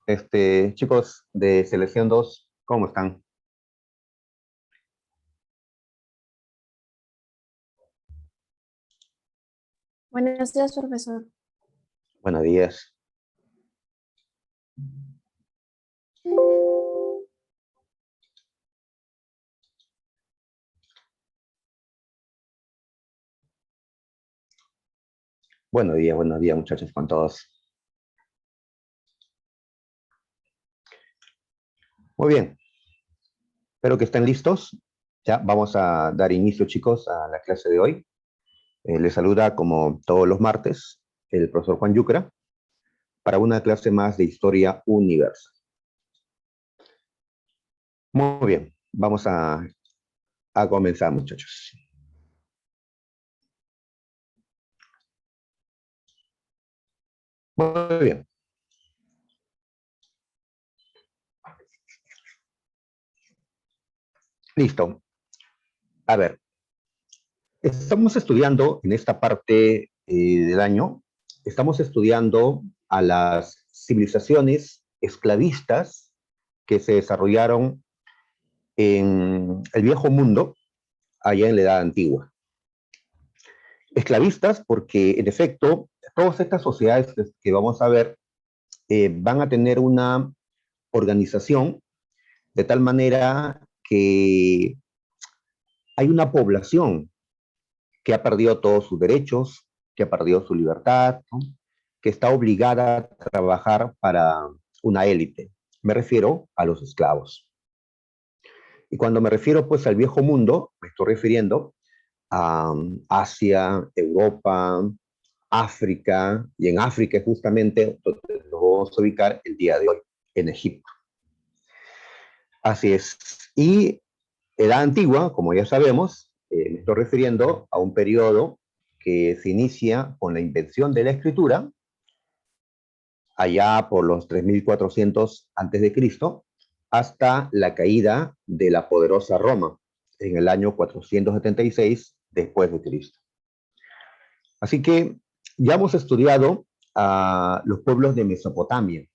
Chicos de Selección 2, ¿cómo están? Buenos días, profesor. Buenos días. Buenos días, muchachos, con todos. Muy bien, espero que estén listos. Ya vamos a dar inicio, chicos, a la clase de hoy. Les saluda, como todos los martes, el profesor Juan Yucra para una clase más de Historia Universal. Muy bien, vamos a comenzar, muchachos. Muy bien. Listo. A ver, estamos estudiando en esta parte del año, estamos estudiando a las civilizaciones esclavistas que se desarrollaron en el viejo mundo, allá en la Edad Antigua. Esclavistas porque, en efecto, todas estas sociedades que vamos a ver van a tener una organización de tal manera que hay una población que ha perdido todos sus derechos, que ha perdido su libertad, ¿no? Que está obligada a trabajar para una élite. Me refiero a los esclavos. Y cuando me refiero pues al viejo mundo, me estoy refiriendo a Asia, Europa, África, y en África justamente donde nos vamos a ubicar el día de hoy, en Egipto. Así es. Y Edad Antigua, como ya sabemos, me estoy refiriendo a un periodo que se inicia con la invención de la escritura, allá por los 3400 a.C., hasta la caída de la poderosa Roma, en el año 476 después de Cristo. Así que ya hemos estudiado a los pueblos de Mesopotamia.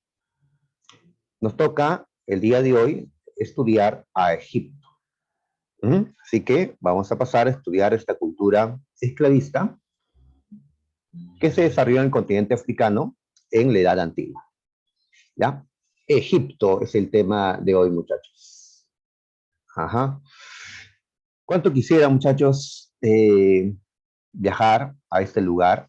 Nos toca el día de hoy estudiar a Egipto. Así que vamos a pasar a estudiar esta cultura esclavista que se desarrolló en el continente africano en la Edad Antigua. ¿Ya? Egipto es el tema de hoy, muchachos. Ajá. ¿Cuánto quisiera, muchachos, viajar a este lugar?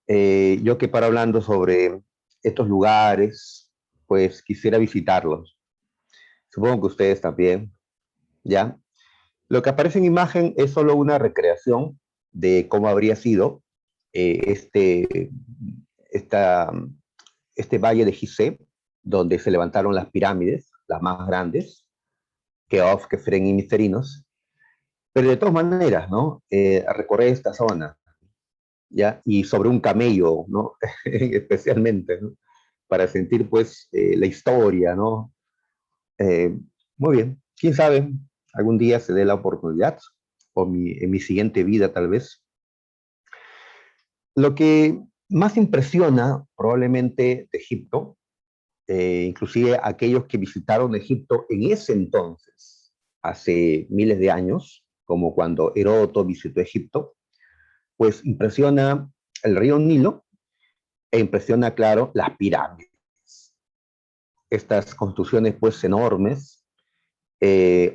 Yo que paro hablando sobre estos lugares, pues quisiera visitarlos. Supongo que ustedes también, ¿ya? Lo que aparece en imagen es solo una recreación de cómo habría sido este, esta, este valle de Gizeh, donde se levantaron las pirámides, las más grandes, Keops, Kefren y Misterinos. Pero de todas maneras, ¿no? Recorrer esta zona, ¿ya? Y sobre un camello, ¿no? Especialmente, ¿no? Para sentir, pues, la historia, ¿no? Eh, Muy bien. ¿Quién sabe? Algún día se dé la oportunidad, o en mi siguiente vida, tal vez. Lo que más impresiona, probablemente, de Egipto, inclusive aquellos que visitaron Egipto en ese entonces, hace miles de años, como cuando Heródoto visitó Egipto, pues impresiona el río Nilo e impresiona, claro, las pirámides. Estas construcciones, pues, enormes,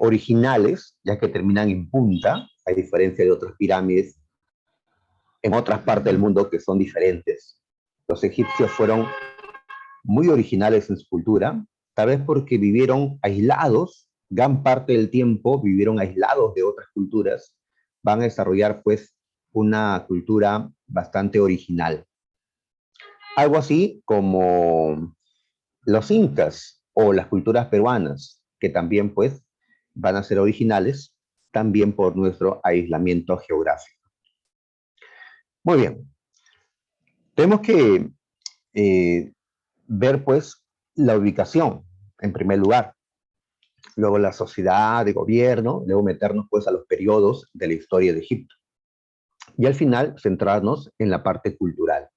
originales, ya que terminan en punta, a diferencia de otras pirámides en otras partes del mundo que son diferentes. Los egipcios fueron muy originales en su cultura, tal vez porque vivieron aislados, gran parte del tiempo vivieron aislados de otras culturas, van a desarrollar pues una cultura bastante original. Algo así como los incas o las culturas peruanas, que también pues van a ser originales, también por nuestro aislamiento geográfico. Muy bien, tenemos que ver pues la ubicación en primer lugar, luego la sociedad de gobierno, luego meternos pues a los periodos de la historia de Egipto y al final centrarnos en la parte cultural,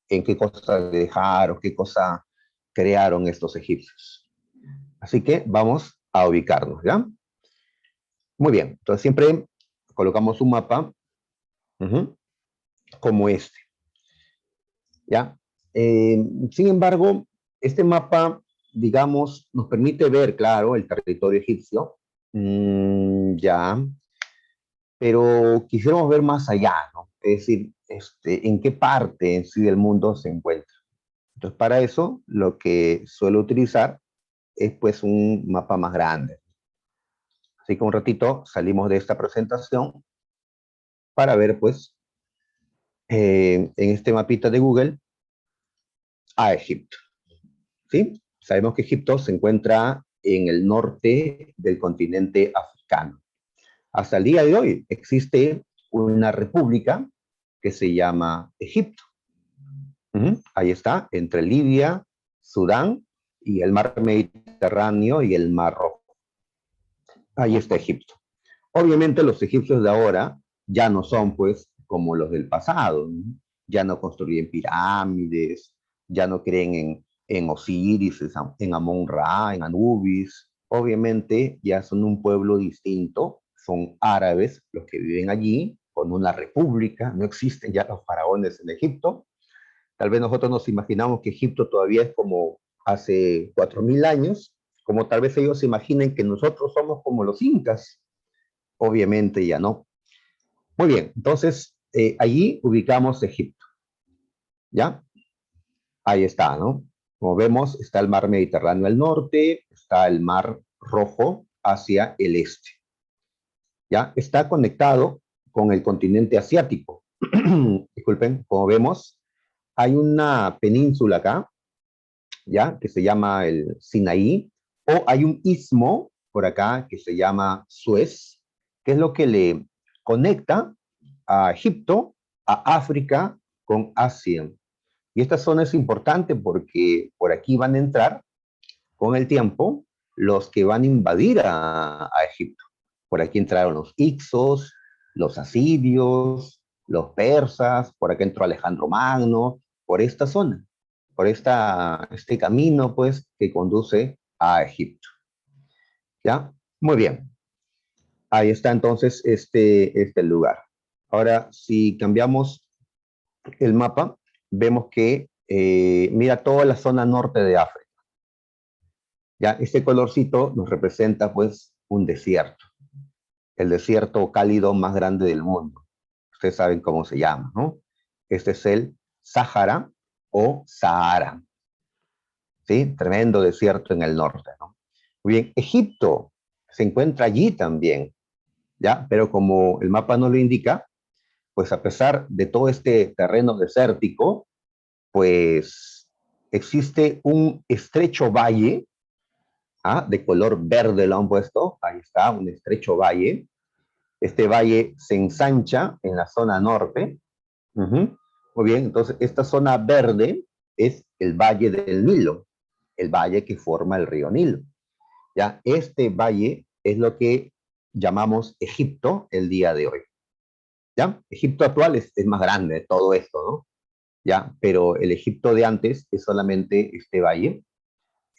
en qué cosa dejar o qué cosa crearon estos egipcios. Así que vamos a ubicarnos, ¿ya? Muy bien, entonces siempre colocamos un mapa como este, ¿ya? Sin embargo, este mapa, digamos, nos permite ver, claro, el territorio egipcio, ya, pero quisiéramos ver más allá, ¿no? Es decir, en qué parte en sí del mundo se encuentra. Entonces, para eso, lo que suelo utilizar es pues un mapa más grande. Así que un ratito salimos de esta presentación para ver pues en este mapita de Google a Egipto, ¿sí? Sabemos que Egipto se encuentra en el norte del continente africano. Hasta el día de hoy existe una república que se llama Egipto. Ahí está, entre Libia, Sudán y el mar Mediterráneo y el mar Rojo. Ahí está Egipto. Obviamente los egipcios de ahora ya no son pues como los del pasado, ¿no? Ya no construyen pirámides, ya no creen en Osiris, en Amon-Ra, en Anubis. Obviamente ya son un pueblo distinto, son árabes los que viven allí, con una república, no existen ya los faraones en Egipto. Tal vez nosotros nos imaginamos que Egipto todavía es como hace 4000 años, como tal vez ellos se imaginen que nosotros somos como los incas. Obviamente ya no. Muy bien, entonces allí ubicamos Egipto, ¿ya? Ahí está, ¿no? Como vemos, está el mar Mediterráneo al norte, está el mar Rojo hacia el este, ¿ya? Está conectado con el continente asiático. Disculpen, como vemos, hay una península acá, ¿ya? Que se llama el Sinaí, o hay un istmo por acá que se llama Suez, que es lo que le conecta a Egipto, a África con Asia. Y esta zona es importante porque por aquí van a entrar con el tiempo los que van a invadir a Egipto. Por aquí entraron los Hicsos, los asirios, los persas, por acá entró Alejandro Magno, por esta zona, por este camino pues que conduce a Egipto. ¿Ya? Muy bien. Ahí está entonces este lugar. Ahora, si cambiamos el mapa, vemos que mira toda la zona norte de África. Ya, este colorcito nos representa pues un desierto, el desierto cálido más grande del mundo. Ustedes saben cómo se llama, ¿no? Este es el Sáhara o Sahara, ¿sí? Tremendo desierto en el norte, ¿no? Muy bien, Egipto se encuentra allí también, ¿ya? Pero como el mapa no lo indica, pues a pesar de todo este terreno desértico, pues existe un estrecho valle, de color verde lo han puesto, ahí está, un estrecho valle. Este valle se ensancha en la zona norte. Muy bien, entonces esta zona verde es el valle del Nilo, el valle que forma el río Nilo. ¿Ya? Este valle es lo que llamamos Egipto el día de hoy. ¿Ya? Egipto actual es más grande, todo esto, ¿no? ¿Ya? Pero el Egipto de antes es solamente este valle,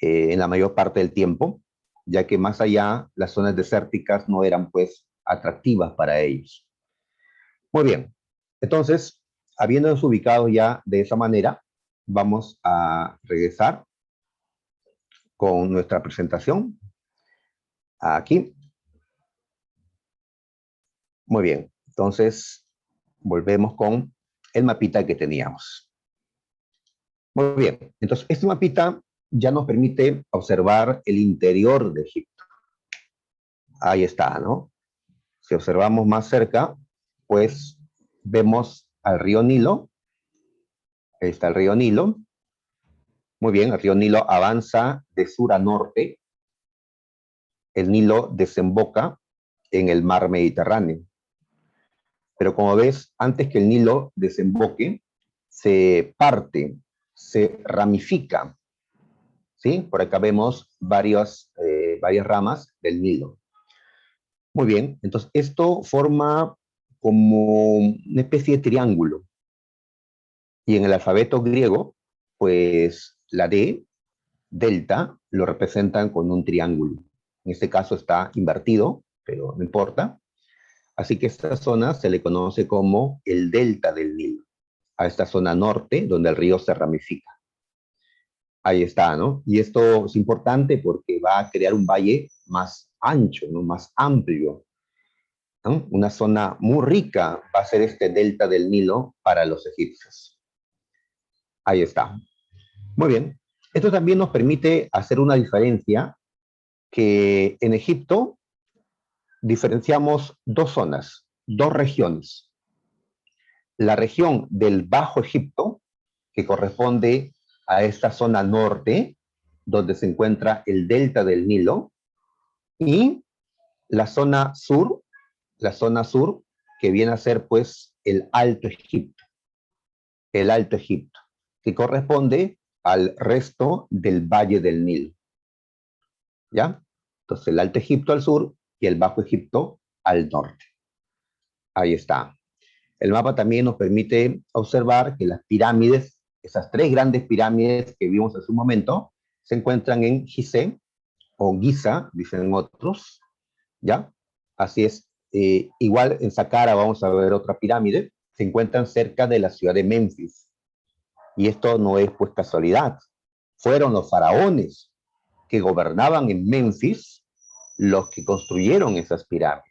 en la mayor parte del tiempo, ya que más allá las zonas desérticas no eran pues atractivas para ellos. Muy bien, entonces, habiéndonos ubicado ya de esa manera, vamos a regresar con nuestra presentación. Aquí. Muy bien, entonces volvemos con el mapita que teníamos. Muy bien, entonces este mapita ya nos permite observar el interior de Egipto. Ahí está, ¿no? Si observamos más cerca, pues vemos al río Nilo. Ahí está el río Nilo. Muy bien, el río Nilo avanza de sur a norte. El Nilo desemboca en el mar Mediterráneo. Pero como ves, antes que el Nilo desemboque, se parte, se ramifica, ¿sí? Por acá vemos varias ramas del Nilo. Muy bien, entonces esto forma como una especie de triángulo. Y en el alfabeto griego, pues la D delta lo representan con un triángulo. En este caso está invertido, pero no importa. Así que esta zona se le conoce como el delta del Nilo, a esta zona norte donde el río se ramifica. Ahí está, ¿no? Y esto es importante porque va a crear un valle más ancho, ¿no? Más amplio, ¿no? Una zona muy rica va a ser este delta del Nilo para los egipcios. Ahí está. Muy bien. Esto también nos permite hacer una diferencia que en Egipto diferenciamos dos zonas, dos regiones. La región del Bajo Egipto, que corresponde a esta zona norte, donde se encuentra el delta del Nilo, y la zona sur, que viene a ser pues el Alto Egipto, que corresponde al resto del Valle del Nilo. ¿Ya? Entonces el Alto Egipto al sur y el Bajo Egipto al norte. Ahí está. El mapa también nos permite observar que las pirámides, esas tres grandes pirámides que vimos hace un momento, se encuentran en Gizeh o Giza, dicen otros, ¿ya? Así es. Igual en Saqqara vamos a ver otra pirámide, se encuentran cerca de la ciudad de Memphis. Y esto no es pues casualidad. Fueron los faraones que gobernaban en Memphis los que construyeron esas pirámides.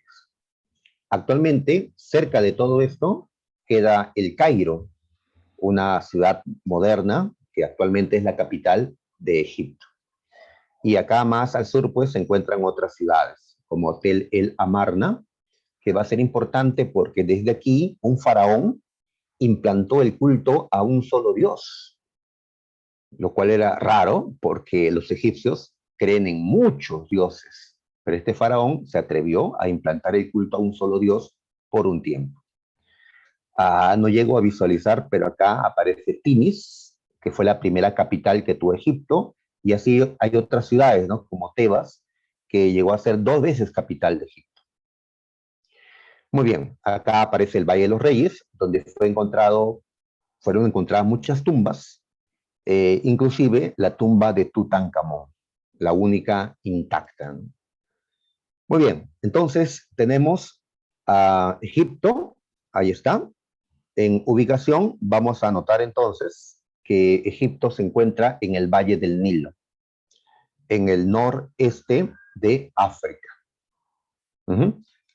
Actualmente, cerca de todo esto, queda El Cairo, una ciudad moderna que actualmente es la capital de Egipto. Y acá más al sur, pues, se encuentran otras ciudades, como Tel El Amarna, que va a ser importante porque desde aquí un faraón implantó el culto a un solo dios, lo cual era raro porque los egipcios creen en muchos dioses, pero este faraón se atrevió a implantar el culto a un solo dios por un tiempo. No llego a visualizar, pero acá aparece Tinis, que fue la primera capital que tuvo Egipto, y así hay otras ciudades, ¿no? Como Tebas, que llegó a ser 2 veces capital de Egipto. Muy bien, acá aparece el Valle de los Reyes, donde fueron encontradas muchas tumbas, inclusive la tumba de Tutankamón, la única intacta, ¿no? Muy bien, entonces tenemos a Egipto, ahí está. En ubicación vamos a anotar entonces que Egipto se encuentra en el Valle del Nilo, en el noreste de África.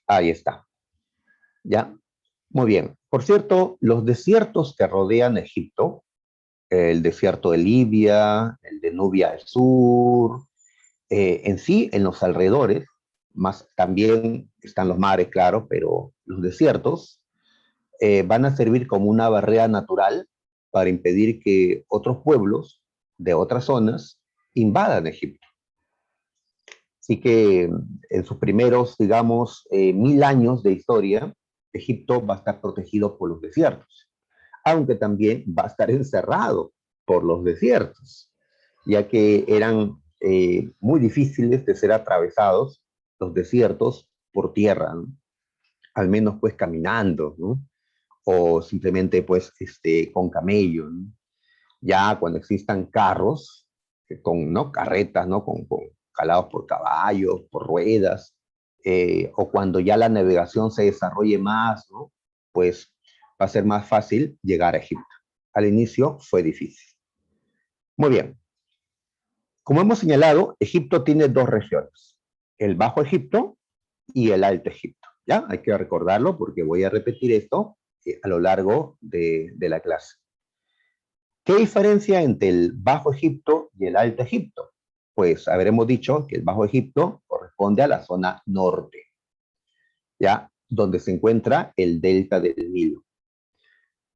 Ahí está. ¿Ya? Muy bien. Por cierto, los desiertos que rodean Egipto, el desierto de Libia, el de Nubia al sur, en sí, en los alrededores, más también están los mares, claro, pero los desiertos van a servir como una barrera natural para impedir que otros pueblos de otras zonas invadan Egipto. Así que en sus primeros, digamos, 1000 años de historia, Egipto va a estar protegido por los desiertos, aunque también va a estar encerrado por los desiertos, ya que eran muy difíciles de ser atravesados los desiertos por tierra, ¿no? Al menos pues caminando, ¿no? O simplemente pues con camello, ¿no? Ya cuando existan carros, con ¿no? carretas, ¿no? Con jalados por caballos, por ruedas, o cuando ya la navegación se desarrolle más, ¿no? Pues va a ser más fácil llegar a Egipto. Al inicio fue difícil. Muy bien. Como hemos señalado, Egipto tiene dos regiones, el Bajo Egipto y el Alto Egipto. ¿Ya? Hay que recordarlo porque voy a repetir esto a lo largo de la clase. ¿Qué diferencia entre el Bajo Egipto y el Alto Egipto? Pues habremos dicho que el Bajo Egipto corresponde a la zona norte, ¿ya? Donde se encuentra el delta del Nilo.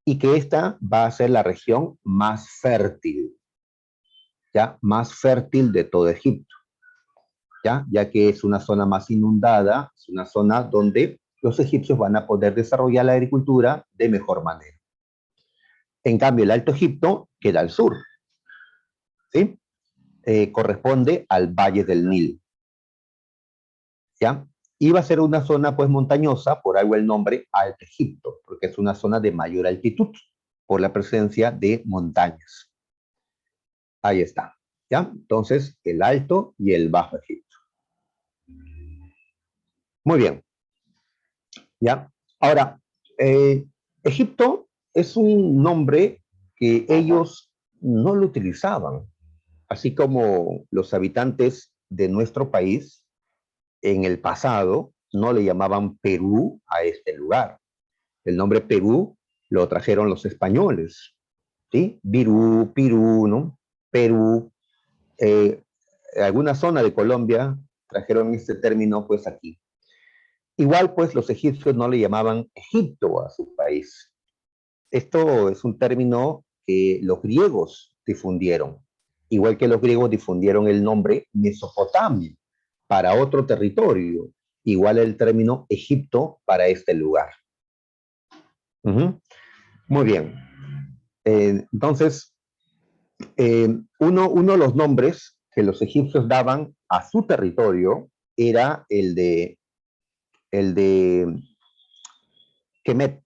Y que esta va a ser la región más fértil, ¿ya? Más fértil de todo Egipto, ¿ya? Ya que es una zona más inundada, es una zona donde los egipcios van a poder desarrollar la agricultura de mejor manera. En cambio, el Alto Egipto queda al sur, ¿sí? Corresponde al Valle del Nilo, ¿ya? Y va a ser una zona pues montañosa, por algo el nombre Alto Egipto, porque es una zona de mayor altitud, por la presencia de montañas. Ahí está. ¿ya? Entonces, el Alto y el Bajo Egipto. Muy bien, ¿ya? Ahora, Egipto es un nombre que ellos no lo utilizaban, así como los habitantes de nuestro país en el pasado no le llamaban Perú a este lugar. El nombre Perú lo trajeron los españoles, ¿sí? Virú, Pirú, ¿no? Perú. Eh, alguna zona de Colombia trajeron este término pues aquí. Igual pues los egipcios no le llamaban Egipto a su país. Esto es un término que los griegos difundieron, igual que los griegos difundieron el nombre Mesopotamia para otro territorio, igual el término Egipto para este lugar. Muy bien. Entonces, uno de los nombres que los egipcios daban a su territorio era el de Kemet,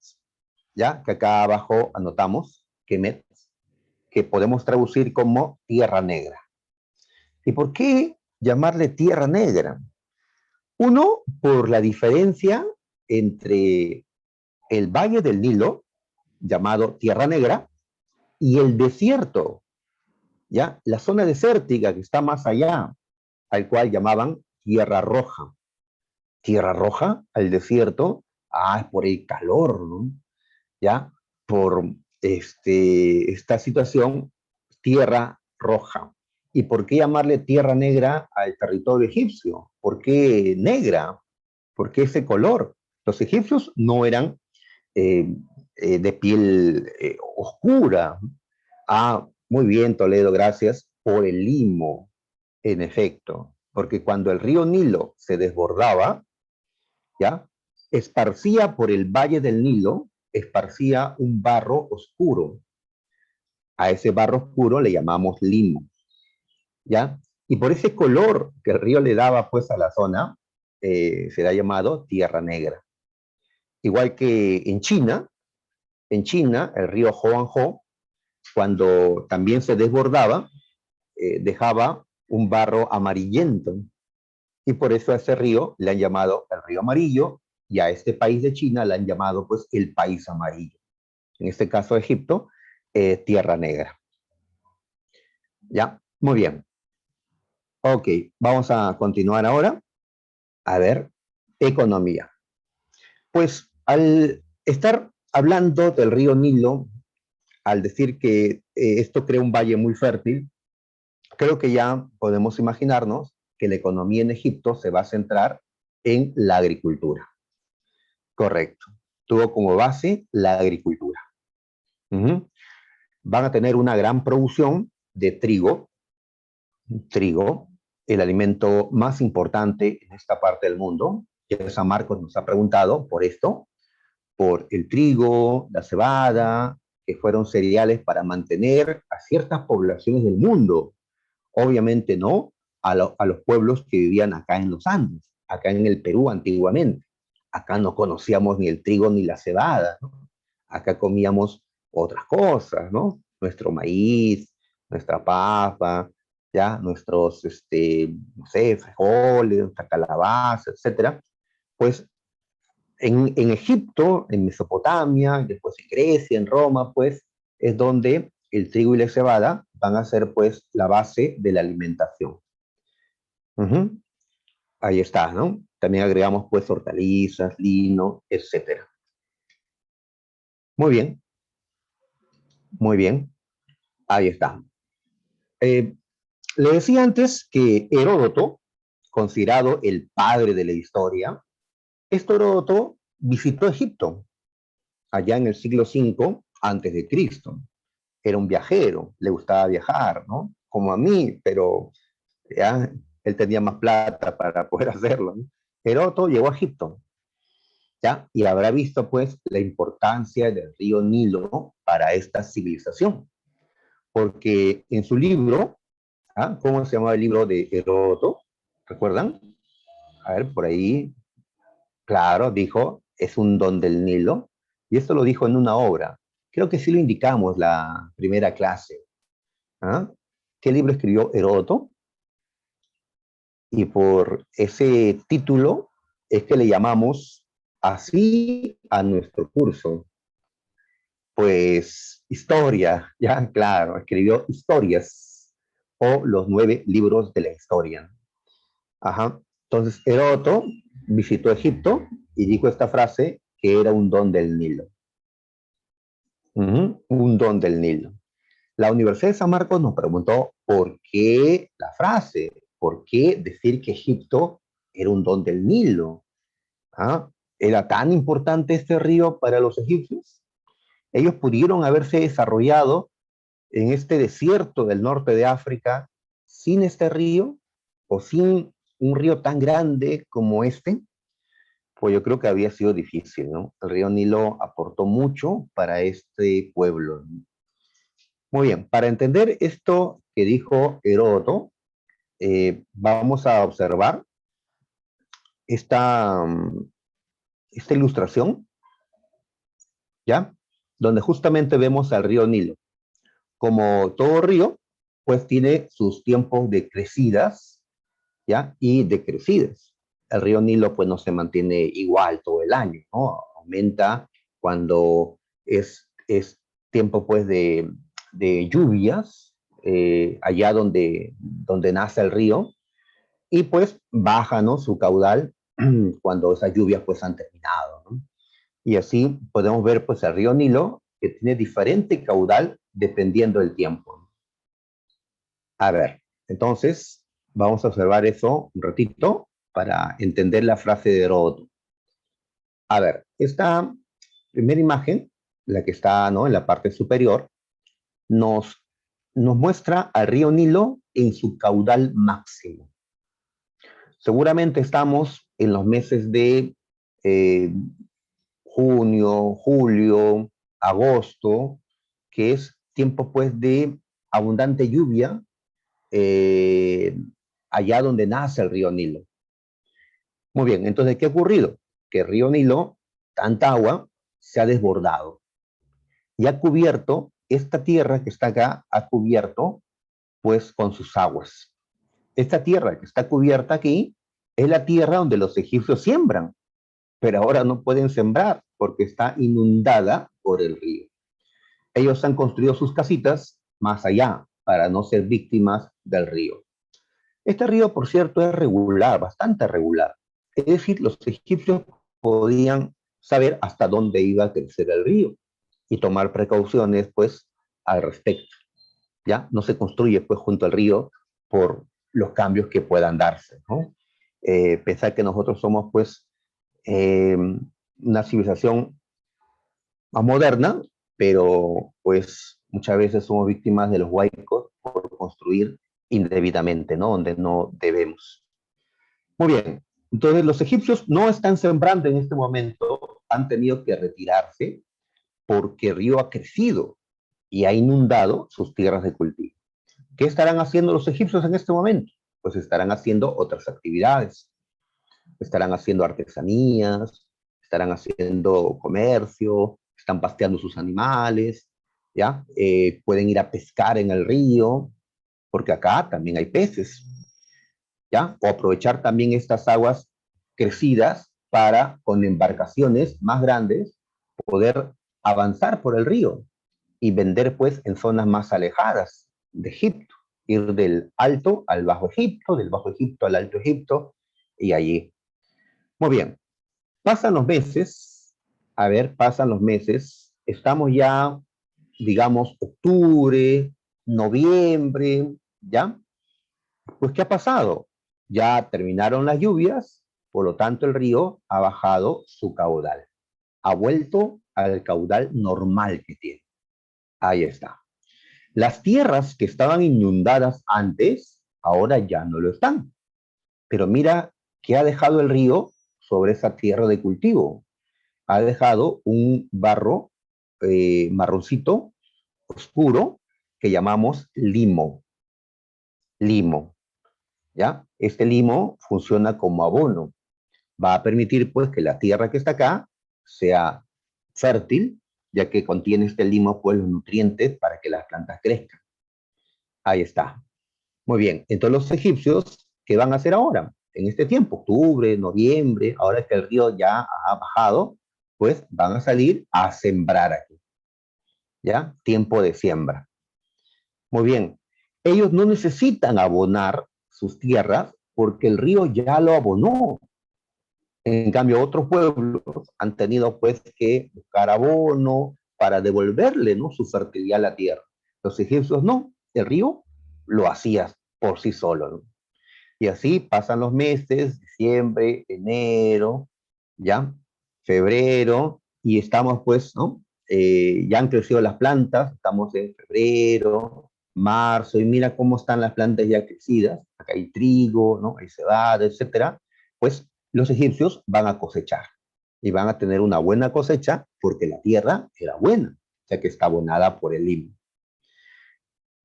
¿ya? Que acá abajo anotamos, Kemet, que podemos traducir como Tierra Negra. ¿Y por qué llamarle Tierra Negra? Uno, por la diferencia entre el Valle del Nilo, llamado Tierra Negra, y el desierto, ¿ya? La zona desértica que está más allá, al cual llamaban Tierra Roja. Tierra Roja, al desierto, es por el calor, ¿no? ¿Ya? Por esta situación, Tierra Roja. ¿Y por qué llamarle Tierra Negra al territorio egipcio? ¿Por qué negra? ¿Por qué ese color? Los egipcios no eran de piel oscura. Muy bien, Toledo, gracias. Por el limo, en efecto. Porque cuando el río Nilo se desbordaba, ¿ya? Esparcía por el valle del Nilo, esparcía un barro oscuro. A ese barro oscuro le llamamos limo, ¿ya? Y por ese color que el río le daba pues a la zona, se le ha llamado Tierra Negra. Igual que en China, el río Huanghe, cuando también se desbordaba, dejaba un barro amarillento. Y por eso a ese río le han llamado el río amarillo y a este país de China le han llamado pues el país amarillo. En este caso Egipto, Tierra Negra. ¿Ya? Muy bien. Ok, vamos a continuar ahora. A ver, economía. Pues al estar hablando del río Nilo, al decir que esto crea un valle muy fértil, creo que ya podemos imaginarnos que la economía en Egipto se va a centrar en la agricultura. Correcto. Tuvo como base la agricultura. Van a tener una gran producción de trigo. Trigo, el alimento más importante en esta parte del mundo. Ya San Marcos nos ha preguntado por esto, por el trigo, la cebada, que fueron cereales para mantener a ciertas poblaciones del mundo. Obviamente no a los pueblos que vivían acá en los Andes, acá en el Perú antiguamente. Acá no conocíamos ni el trigo ni la cebada, ¿no? Acá comíamos otras cosas, ¿no? Nuestro maíz, nuestra papa, ya, nuestros, no sé, frijoles, nuestra calabaza, etcétera. Pues en Egipto, en Mesopotamia, después en Grecia, en Roma, pues es donde el trigo y la cebada van a ser pues la base de la alimentación. Ahí está, ¿no? También agregamos pues hortalizas, lino, etcétera. Muy bien, muy bien. Ahí está. Le decía antes que Heródoto, considerado el padre de la historia, Heródoto visitó Egipto allá en el siglo V antes de Cristo. Era un viajero, le gustaba viajar, ¿no? Como a mí, pero ya él tenía más plata para poder hacerlo, ¿no? Heródoto llegó a Egipto, ¿ya? Y habrá visto, pues, la importancia del río Nilo para esta civilización. Porque en su libro, ¿cómo se llamaba el libro de Heródoto? ¿Recuerdan? A ver, por ahí, claro, dijo, es un don del Nilo. Y esto lo dijo en una obra. Creo que sí lo indicamos la primera clase. ¿Ah? ¿Qué libro escribió Heródoto? Y por ese título es que le llamamos así a nuestro curso. Pues historia, ya claro, escribió historias o los 9 libros de la historia. Ajá. Entonces Heródoto visitó Egipto y dijo esta frase que era un don del Nilo. Un don del Nilo. La Universidad de San Marcos nos preguntó por qué la frase, por qué decir que Egipto era un don del Nilo. ¿Ah? ¿Era tan importante este río para los egipcios? Ellos pudieron haberse desarrollado en este desierto del norte de África sin este río o sin un río tan grande como este. Pues yo creo que había sido difícil, ¿no? El río Nilo aportó mucho para este pueblo. Muy bien, para entender esto que dijo Heródoto, vamos a observar esta, esta ilustración, ¿ya? Donde justamente vemos al río Nilo. Como todo río, pues tiene sus tiempos de crecidas, ¿ya? Y decrecidas. El río Nilo, pues no se mantiene igual todo el año, ¿no? Aumenta cuando es tiempo, pues, de lluvias, allá donde nace el río, y pues baja, ¿no? Su caudal cuando esas lluvias, pues, han terminado, ¿no? Y así podemos ver, pues, el río Nilo, que tiene diferente caudal dependiendo del tiempo. A ver, entonces, vamos a observar eso un ratito para entender la frase de Heródoto. A ver, esta primera imagen, la que está, ¿no?, en la parte superior, nos, nos muestra al río Nilo en su caudal máximo. Seguramente estamos en los meses de eh, junio, julio, agosto, que es tiempo, pues, de abundante lluvia eh, allá donde nace el río Nilo. Muy bien, entonces, ¿qué ha ocurrido? Que el río Nilo, tanta agua, se ha desbordado y ha cubierto, esta tierra que está acá, ha cubierto, pues, con sus aguas. Esta tierra que está cubierta aquí es la tierra donde los egipcios siembran, pero ahora no pueden sembrar porque está inundada por el río. Ellos han construido sus casitas más allá para no ser víctimas del río. Este río, por cierto, es regular, bastante regular. Es decir, los egipcios podían saber hasta dónde iba a crecer el río y tomar precauciones, pues, al respecto. ¿Ya? No se construye, pues, junto al río por los cambios que puedan darse, ¿no? Pensar que nosotros somos, pues, una civilización más moderna, pero, pues, muchas veces somos víctimas de los huaicos por construir indebidamente, ¿no? Donde no debemos. Muy bien, entonces los egipcios no están sembrando en este momento, han tenido que retirarse porque el río ha crecido y ha inundado sus tierras de cultivo. ¿Qué estarán haciendo los egipcios en este momento? Pues estarán haciendo otras actividades, estarán haciendo artesanías, estarán haciendo comercio, están pasteando sus animales, ¿ya? Pueden ir a pescar en el río, porque acá también hay peces, ¿ya? O aprovechar también estas aguas crecidas para, con embarcaciones más grandes, poder avanzar por el río y vender, pues, en zonas más alejadas de Egipto, ir del Alto al Bajo Egipto, del Bajo Egipto al Alto Egipto, y allí. Muy bien, pasan los meses, a ver, pasan los meses, estamos ya, digamos, octubre, noviembre, ¿ya? Pues, ¿qué ha pasado? Ya terminaron las lluvias, por lo tanto el río ha bajado su caudal, ha vuelto al caudal normal que tiene. Ahí está. Las tierras que estaban inundadas antes, ahora ya no lo están. Pero mira qué ha dejado el río sobre esa tierra de cultivo. Ha dejado un barro marroncito oscuro que llamamos limo. Limo, ¿ya? Este limo funciona como abono. Va a permitir, pues, que la tierra que está acá sea fértil, ya que contiene este limo, pues, los nutrientes para que las plantas crezcan. Ahí está. Muy bien, entonces los egipcios, ¿qué van a hacer ahora? En este tiempo, octubre, noviembre, ahora que el río ya ha bajado, pues van a salir a sembrar aquí, ¿ya? Tiempo de siembra. Muy bien, ellos no necesitan abonar sus tierras porque el río ya lo abonó. En cambio, otros pueblos han tenido pues que buscar abono para devolverle, ¿no?, su fertilidad a la tierra. Los egipcios no, el río lo hacía por sí solo, ¿no? Y así pasan los meses, diciembre, enero, ya, febrero, y estamos pues, ¿no? Ya han crecido las plantas, estamos en febrero, marzo, y mira cómo están las plantas ya crecidas, acá hay trigo, ¿no? Hay cebada, etcétera. Pues los egipcios van a cosechar y van a tener una buena cosecha porque la tierra era buena, ya que está abonada por el limón.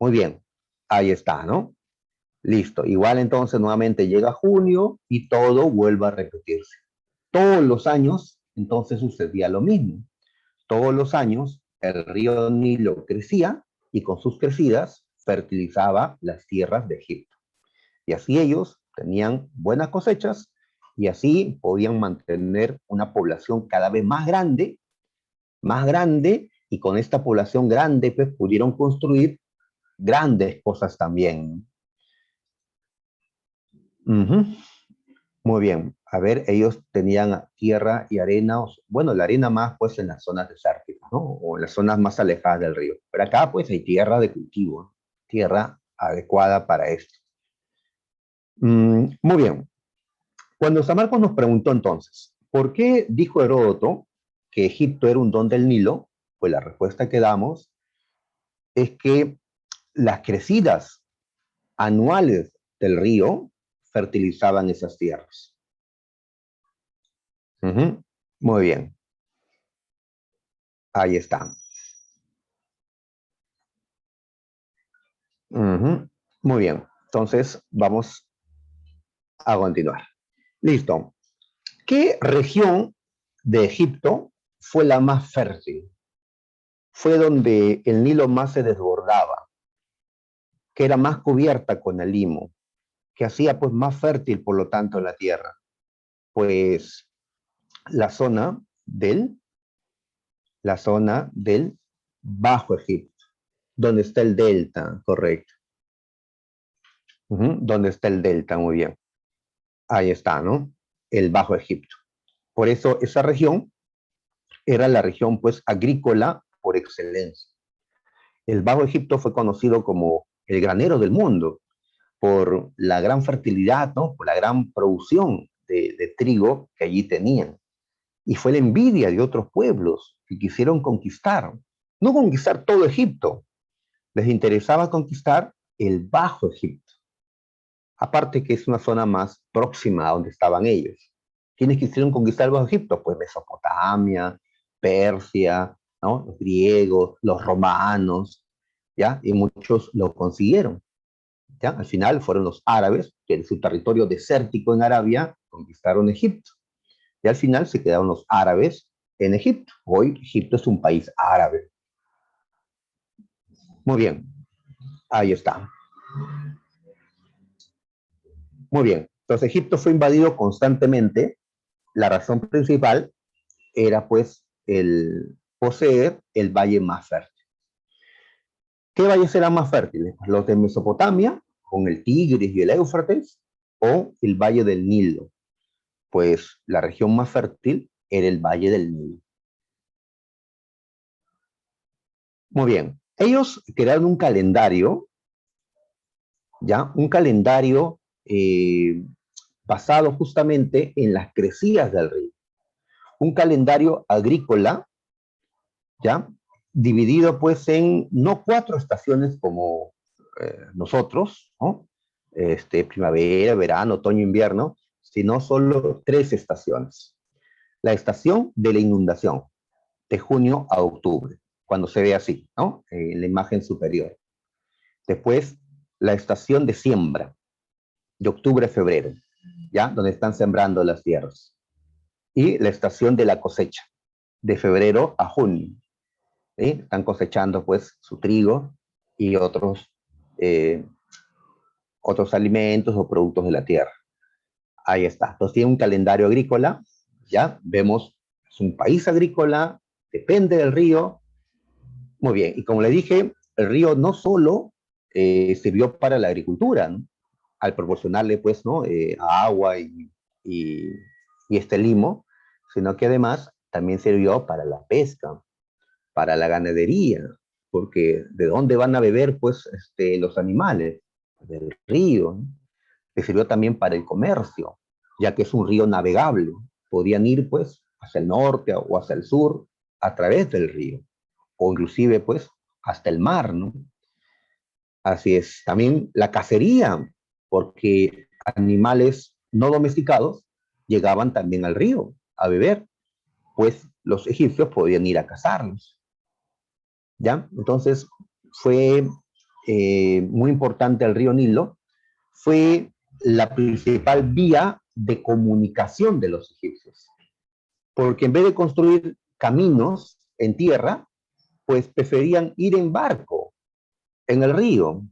Muy bien, ahí está, ¿no? Listo. Igual entonces nuevamente llega junio y todo vuelve a repetirse. Todos los años entonces sucedía lo mismo. Todos los años el río Nilo crecía y con sus crecidas fertilizaba las tierras de Egipto. Y así ellos tenían buenas cosechas y así podían mantener una población cada vez más grande, y con esta población grande pues pudieron construir grandes cosas también. Uh-huh. Muy bien. A ver, ellos tenían tierra y arena, bueno, la arena más pues en las zonas desérticas, ¿no? O en las zonas más alejadas del río. Pero acá pues hay tierra de cultivo, ¿no? Tierra adecuada para esto. Muy bien. Cuando San Marcos nos preguntó entonces, ¿por qué dijo Heródoto que Egipto era un don del Nilo? Pues la respuesta que damos es que las crecidas anuales del río fertilizaban esas tierras. Uh-huh. Muy bien. Ahí está. Uh-huh. Muy bien. Entonces, vamos a continuar. Listo. ¿Qué región de Egipto fue la más fértil? Fue donde el Nilo más se desbordaba, que era más cubierta con el limo, que hacía pues más fértil, por lo tanto, la tierra. Pues la zona la zona del Bajo Egipto, donde está el delta, correcto. Donde está el delta, muy bien. Ahí está, ¿no? El Bajo Egipto. Por eso esa región era la región pues agrícola por excelencia. El Bajo Egipto fue conocido como el granero del mundo por la gran fertilidad, ¿no?, por la gran producción de trigo que allí tenían. Y fue la envidia de otros pueblos que quisieron conquistar, no conquistar todo Egipto, les interesaba conquistar el Bajo Egipto. Aparte que es una zona más próxima a donde estaban ellos. ¿Quiénes quisieron conquistar el Bajo Egipto? Pues Mesopotamia, Persia, ¿no?, los griegos, los romanos, ¿ya? Y muchos lo consiguieron, ¿ya? Al final fueron los árabes, que en su territorio desértico en Arabia conquistaron Egipto. Y al final se quedaron los árabes en Egipto. Hoy Egipto es un país árabe. Muy bien, ahí está. Muy bien. Entonces Egipto fue invadido constantemente. La razón principal era pues el poseer el valle más fértil. ¿Qué valles eran más fértiles? Los de Mesopotamia, con el Tigris y el Éufrates, o el valle del Nilo. Pues la región más fértil era el valle del Nilo. Muy bien. Ellos crearon un calendario, ¿ya? Un calendario basado justamente en las crecidas del río. Un calendario agrícola, ¿ya? Dividido pues en no 4 estaciones como nosotros, ¿no? Primavera, verano, otoño, invierno, sino solo 3 estaciones. La estación de la inundación, de junio a octubre, cuando se ve así, ¿no? En la imagen superior. Después, la estación de siembra, de octubre a febrero, ¿ya? Donde están sembrando las tierras. Y la estación de la cosecha, de febrero a junio. ¿Sí? Están cosechando pues su trigo y otros otros alimentos o productos de la tierra. Ahí está. Entonces tiene un calendario agrícola, ¿ya? Vemos, es un país agrícola, depende del río. Muy bien, y como le dije, el río no solo sirvió para la agricultura, ¿no? Al proporcionarle, pues, ¿no? Agua y, y este limo, sino que además también sirvió para la pesca, para la ganadería, porque ¿de dónde van a beber, pues, los animales? Del río, ¿no? Le sirvió también para el comercio, ya que es un río navegable. Podían ir, pues, hacia el norte o hacia el sur a través del río, o inclusive, pues, hasta el mar, ¿no? Así es. También la cacería, porque animales no domesticados llegaban también al río a beber, pues los egipcios podían ir a cazarlos, ¿ya? Entonces fue muy importante el río Nilo, fue la principal vía de comunicación de los egipcios, porque en vez de construir caminos en tierra, pues preferían ir en barco, en el río,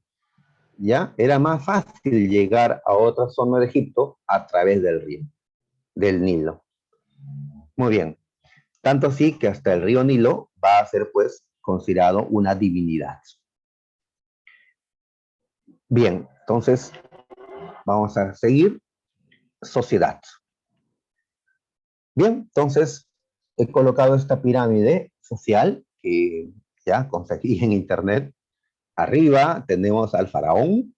¿ya? Era más fácil llegar a otra zona de Egipto a través del río, del Nilo. Muy bien, tanto así que hasta el río Nilo va a ser pues considerado una divinidad. Bien, entonces vamos a seguir. Sociedad. Bien, entonces he colocado esta pirámide social que ya conseguí en internet. Arriba tenemos al faraón,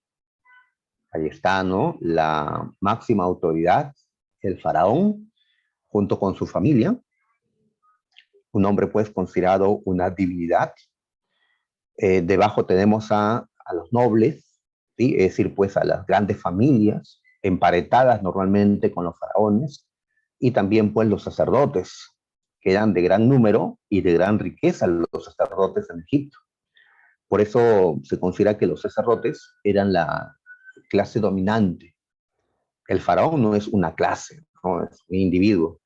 ahí está, ¿no? La máxima autoridad, el faraón, junto con su familia, un hombre pues considerado una divinidad. Debajo tenemos a los nobles, ¿sí? Es decir, pues a las grandes familias, emparentadas normalmente con los faraones, y también pues los sacerdotes, que eran de gran número y de gran riqueza los sacerdotes en Egipto. Por eso se considera que los sacerdotes eran la clase dominante. El faraón no es una clase, no es un individuo.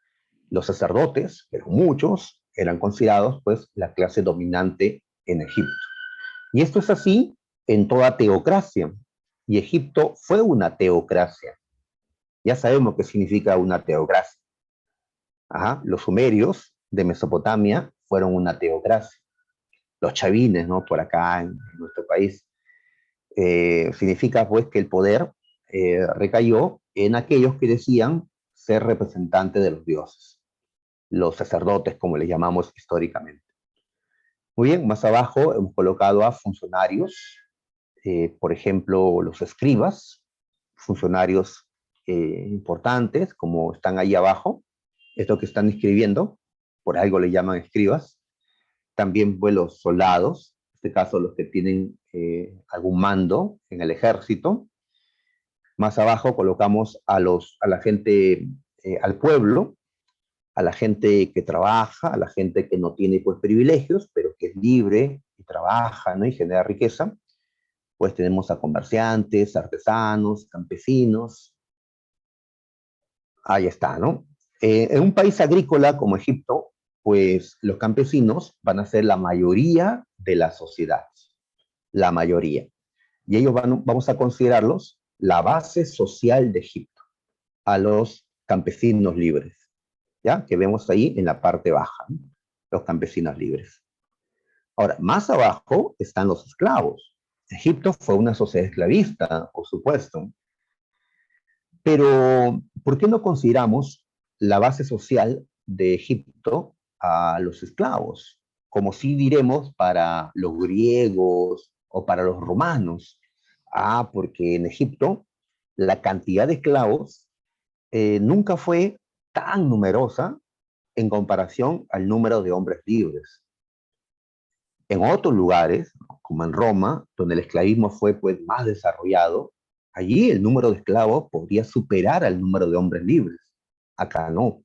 Los sacerdotes, que eran muchos, eran considerados pues la clase dominante en Egipto. Y esto es así en toda teocracia. Y Egipto fue una teocracia. Ya sabemos qué significa una teocracia. Ajá. Los sumerios de Mesopotamia fueron una teocracia. Los chavines, ¿no? Por acá en nuestro país. Significa pues que el poder recayó en aquellos que decían ser representantes de los dioses. Los sacerdotes, como les llamamos históricamente. Muy bien, más abajo hemos colocado a funcionarios, por ejemplo, los escribas, funcionarios importantes, como están ahí abajo, esto que están escribiendo, por algo le llaman escribas. También pues, los soldados, en este caso los que tienen algún mando en el ejército. Más abajo colocamos a la gente, al pueblo, a la gente que trabaja, a la gente que no tiene pues privilegios, pero que es libre y trabaja, ¿no? Y genera riqueza. Pues tenemos a comerciantes, artesanos, campesinos. Ahí está, ¿no? En un país agrícola como Egipto, pues los campesinos van a ser la mayoría de la sociedad, la mayoría. Y ellos vamos a considerarlos la base social de Egipto, a los campesinos libres, ¿ya? Que vemos ahí en la parte baja, ¿no? Los campesinos libres. Ahora, más abajo están los esclavos. Egipto fue una sociedad esclavista, por supuesto, pero ¿por qué no consideramos la base social de Egipto a los esclavos? Como si diremos para los griegos o para los romanos. Ah, porque en Egipto la cantidad de esclavos nunca fue tan numerosa en comparación al número de hombres libres. En otros lugares, como en Roma, donde el esclavismo fue pues, más desarrollado, allí el número de esclavos podría superar al número de hombres libres. Acá no.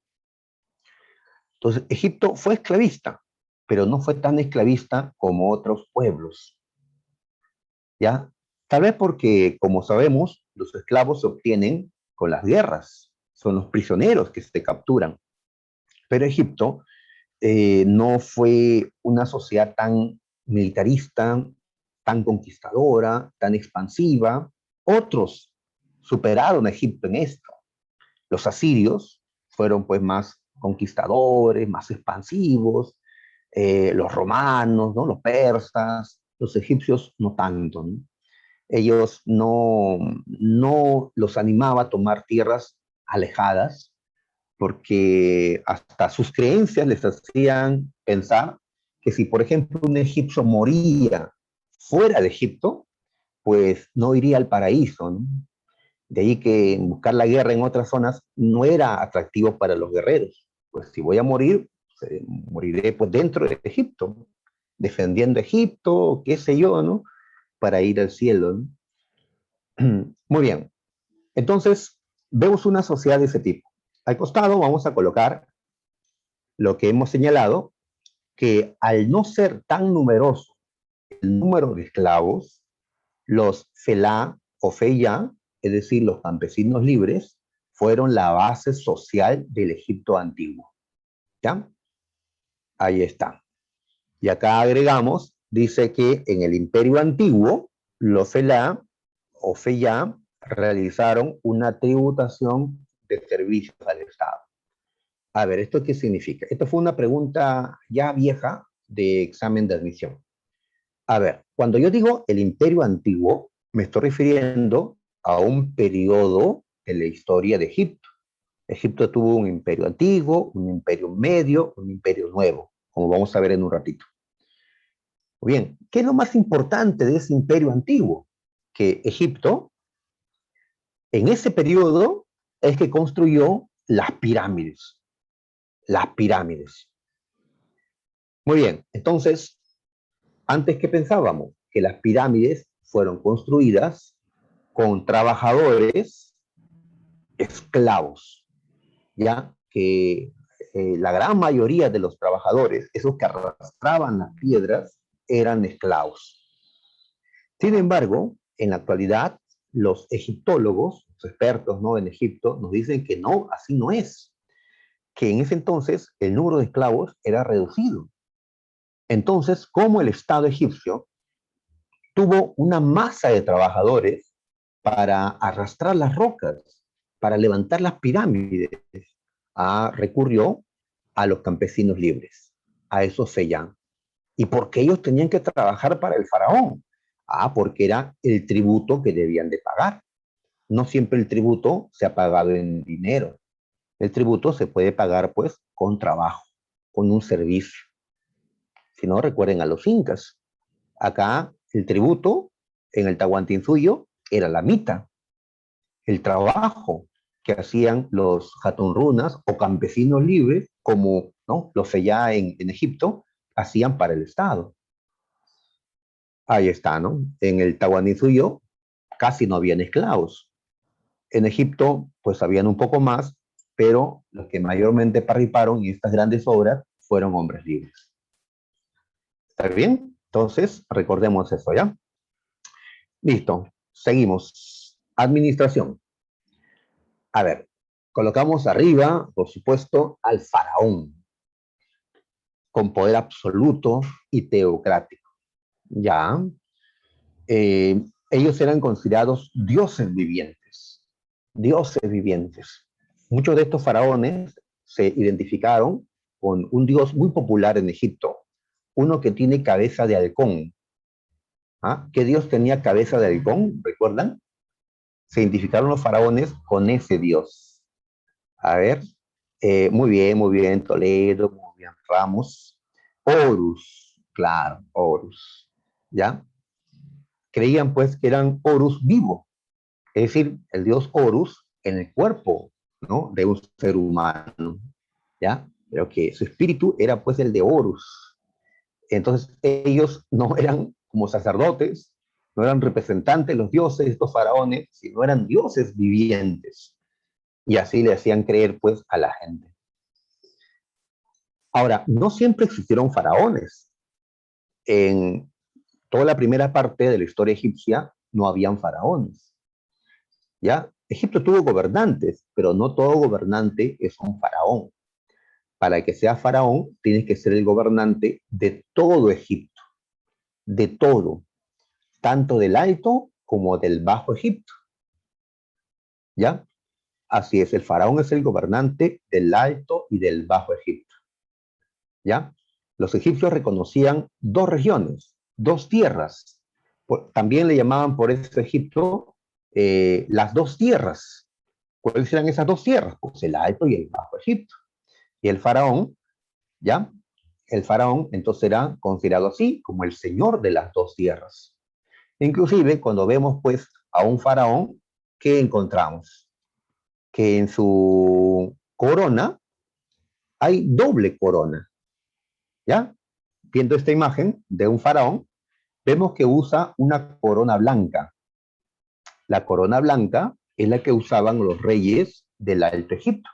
Entonces, Egipto fue esclavista, pero no fue tan esclavista como otros pueblos. ¿Ya? Tal vez porque, como sabemos, los esclavos se obtienen con las guerras, son los prisioneros que se capturan. Pero Egipto no fue una sociedad tan militarista, tan conquistadora, tan expansiva, Otros superaron a Egipto en esto. Los asirios fueron pues más conquistadores, más expansivos, los romanos, ¿no? Los persas, los egipcios no tanto, ¿no? Ellos no los animaba a tomar tierras alejadas porque hasta sus creencias les hacían pensar que si, por ejemplo, un egipcio moría fuera de Egipto, pues no iría al paraíso, ¿no? De ahí que buscar la guerra en otras zonas no era atractivo para los guerreros. Pues si voy a morir, moriré pues dentro de Egipto, defendiendo Egipto, qué sé yo, ¿no? Para ir al cielo, ¿no? Muy bien. Entonces, vemos una sociedad de ese tipo. Al costado vamos a colocar lo que hemos señalado, que al no ser tan numeroso el número de esclavos, los felá o feya, es decir, los campesinos libres, fueron la base social del Egipto antiguo. ¿Ya? Ahí está. Y acá agregamos, dice que en el Imperio Antiguo, los felá o feya realizaron una tributación de servicios al Estado. A ver, ¿esto qué significa? Esto fue una pregunta ya vieja de examen de admisión. A ver, cuando yo digo el Imperio Antiguo, me estoy refiriendo a un periodo de la historia de Egipto. Egipto tuvo un imperio antiguo, un imperio medio, un imperio nuevo, como vamos a ver en un ratito. Bien, ¿qué es lo más importante de ese imperio antiguo? Que Egipto, en ese periodo, es que construyó las pirámides. Las pirámides. Muy bien, entonces, antes que pensábamos que las pirámides fueron construidas con trabajadores esclavos, ya que la gran mayoría de los trabajadores, esos que arrastraban las piedras, eran esclavos. Sin embargo, en la actualidad, los egiptólogos, los expertos, ¿no?, en Egipto, nos dicen que no, así no es, que en ese entonces el número de esclavos era reducido. Entonces, como el Estado egipcio tuvo una masa de trabajadores para arrastrar las rocas, para levantar las pirámides, recurrió a los campesinos libres, a esos sellán. ¿Y por qué ellos tenían que trabajar para el faraón? Porque era el tributo que debían de pagar. No siempre el tributo se ha pagado en dinero. El tributo se puede pagar, pues, con trabajo, con un servicio. Si no, recuerden a los incas. Acá el tributo en el Tahuantinsuyo era la mita, el trabajo que hacían los hatunrunas o campesinos libres, como, ¿no?, los allá en Egipto, hacían para el Estado. Ahí está, ¿no? En el Tahuantinsuyo casi no habían esclavos. En Egipto, pues habían un poco más, pero los que mayormente participaron en estas grandes obras fueron hombres libres. ¿Está bien? Entonces, recordemos eso, ¿ya? Listo. Seguimos. Administración. A ver, colocamos arriba, por supuesto, al faraón, con poder absoluto y teocrático. Ya. Ellos eran considerados dioses vivientes. Dioses vivientes. Muchos de estos faraones se identificaron con un dios muy popular en Egipto, uno que tiene cabeza de halcón. ¿Qué dios tenía cabeza de halcón? ¿Recuerdan? Se identificaron los faraones con ese dios. A ver, muy bien, Toledo, muy bien, Ramos. Horus, claro, Horus, ¿ya? Creían pues que eran Horus vivo, es decir, el dios Horus en el cuerpo, ¿no?, de un ser humano, ¿ya? Pero que su espíritu era pues el de Horus. Entonces ellos no eran como sacerdotes, no eran representantes de los dioses, estos faraones, sino eran dioses vivientes. Y así le hacían creer pues a la gente. Ahora, no siempre existieron faraones. En toda la primera parte de la historia egipcia no habían faraones. ¿Ya? Egipto tuvo gobernantes, pero no todo gobernante es un faraón. Para que sea faraón, tienes que ser el gobernante de todo Egipto, de todo, tanto del Alto como del Bajo Egipto. ¿ya? Así es, el faraón es el gobernante del Alto y del Bajo Egipto, ¿ya? Los egipcios reconocían dos regiones, dos tierras. También le llamaban por eso Egipto las dos tierras. ¿Cuáles eran esas dos tierras? Pues el Alto y el Bajo Egipto. Y el faraón, ¿ya? El faraón entonces era considerado así como el señor de las dos tierras. Inclusive cuando vemos pues a un faraón, ¿qué encontramos? Que en su corona hay doble corona, ¿ya? Viendo esta imagen de un faraón, vemos que usa una corona blanca. La corona blanca es la que usaban los reyes del Alto Egipto.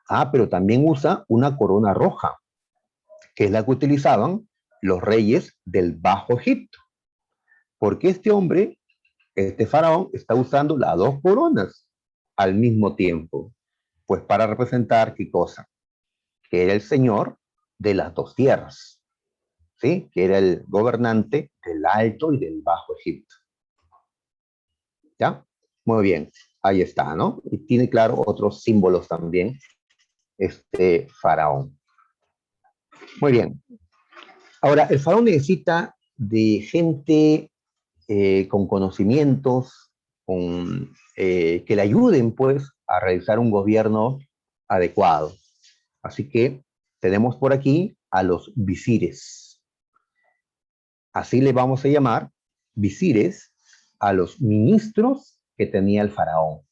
Ah, pero también usa una corona roja, que es la que utilizaban los reyes del Bajo Egipto. Porque este hombre, este faraón, está usando las dos coronas al mismo tiempo. Pues para representar qué cosa? Que era el señor de las dos tierras, ¿sí? Que era el gobernante del Alto y del Bajo Egipto. ¿Ya? Muy bien, ahí está, ¿no? Y tiene, claro, otros símbolos también, este faraón. Muy bien. Ahora, el faraón necesita de gente con conocimientos, que le ayuden, pues, a realizar un gobierno adecuado. Así que tenemos por aquí a los visires. Así le vamos a llamar visires a los ministros que tenía el faraón,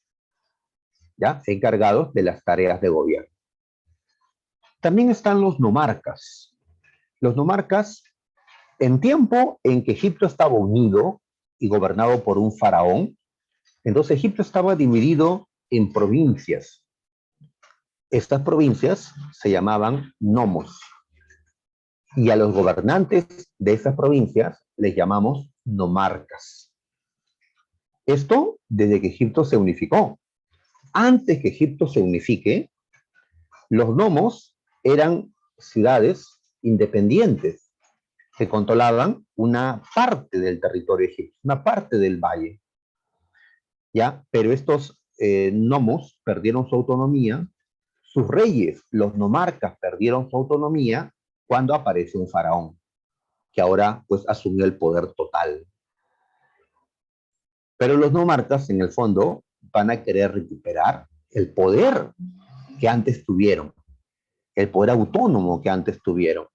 ¿ya? Encargados de las tareas de gobierno. También están los nomarcas. Los nomarcas, en tiempo en que Egipto estaba unido y gobernado por un faraón, entonces Egipto estaba dividido en provincias. Estas provincias se llamaban nomos. Y a los gobernantes de esas provincias les llamamos nomarcas. Esto desde que Egipto se unificó. Antes que Egipto se unifique, los nomos eran ciudades independientes que controlaban una parte del territorio egipcio, una parte del valle. ¿Ya? Pero estos nomos perdieron su autonomía, sus reyes, los nomarcas, perdieron su autonomía cuando aparece un faraón, que ahora pues asumió el poder total. Pero los nomarcas, en el fondo, van a querer recuperar el poder que antes tuvieron, el poder autónomo que antes tuvieron.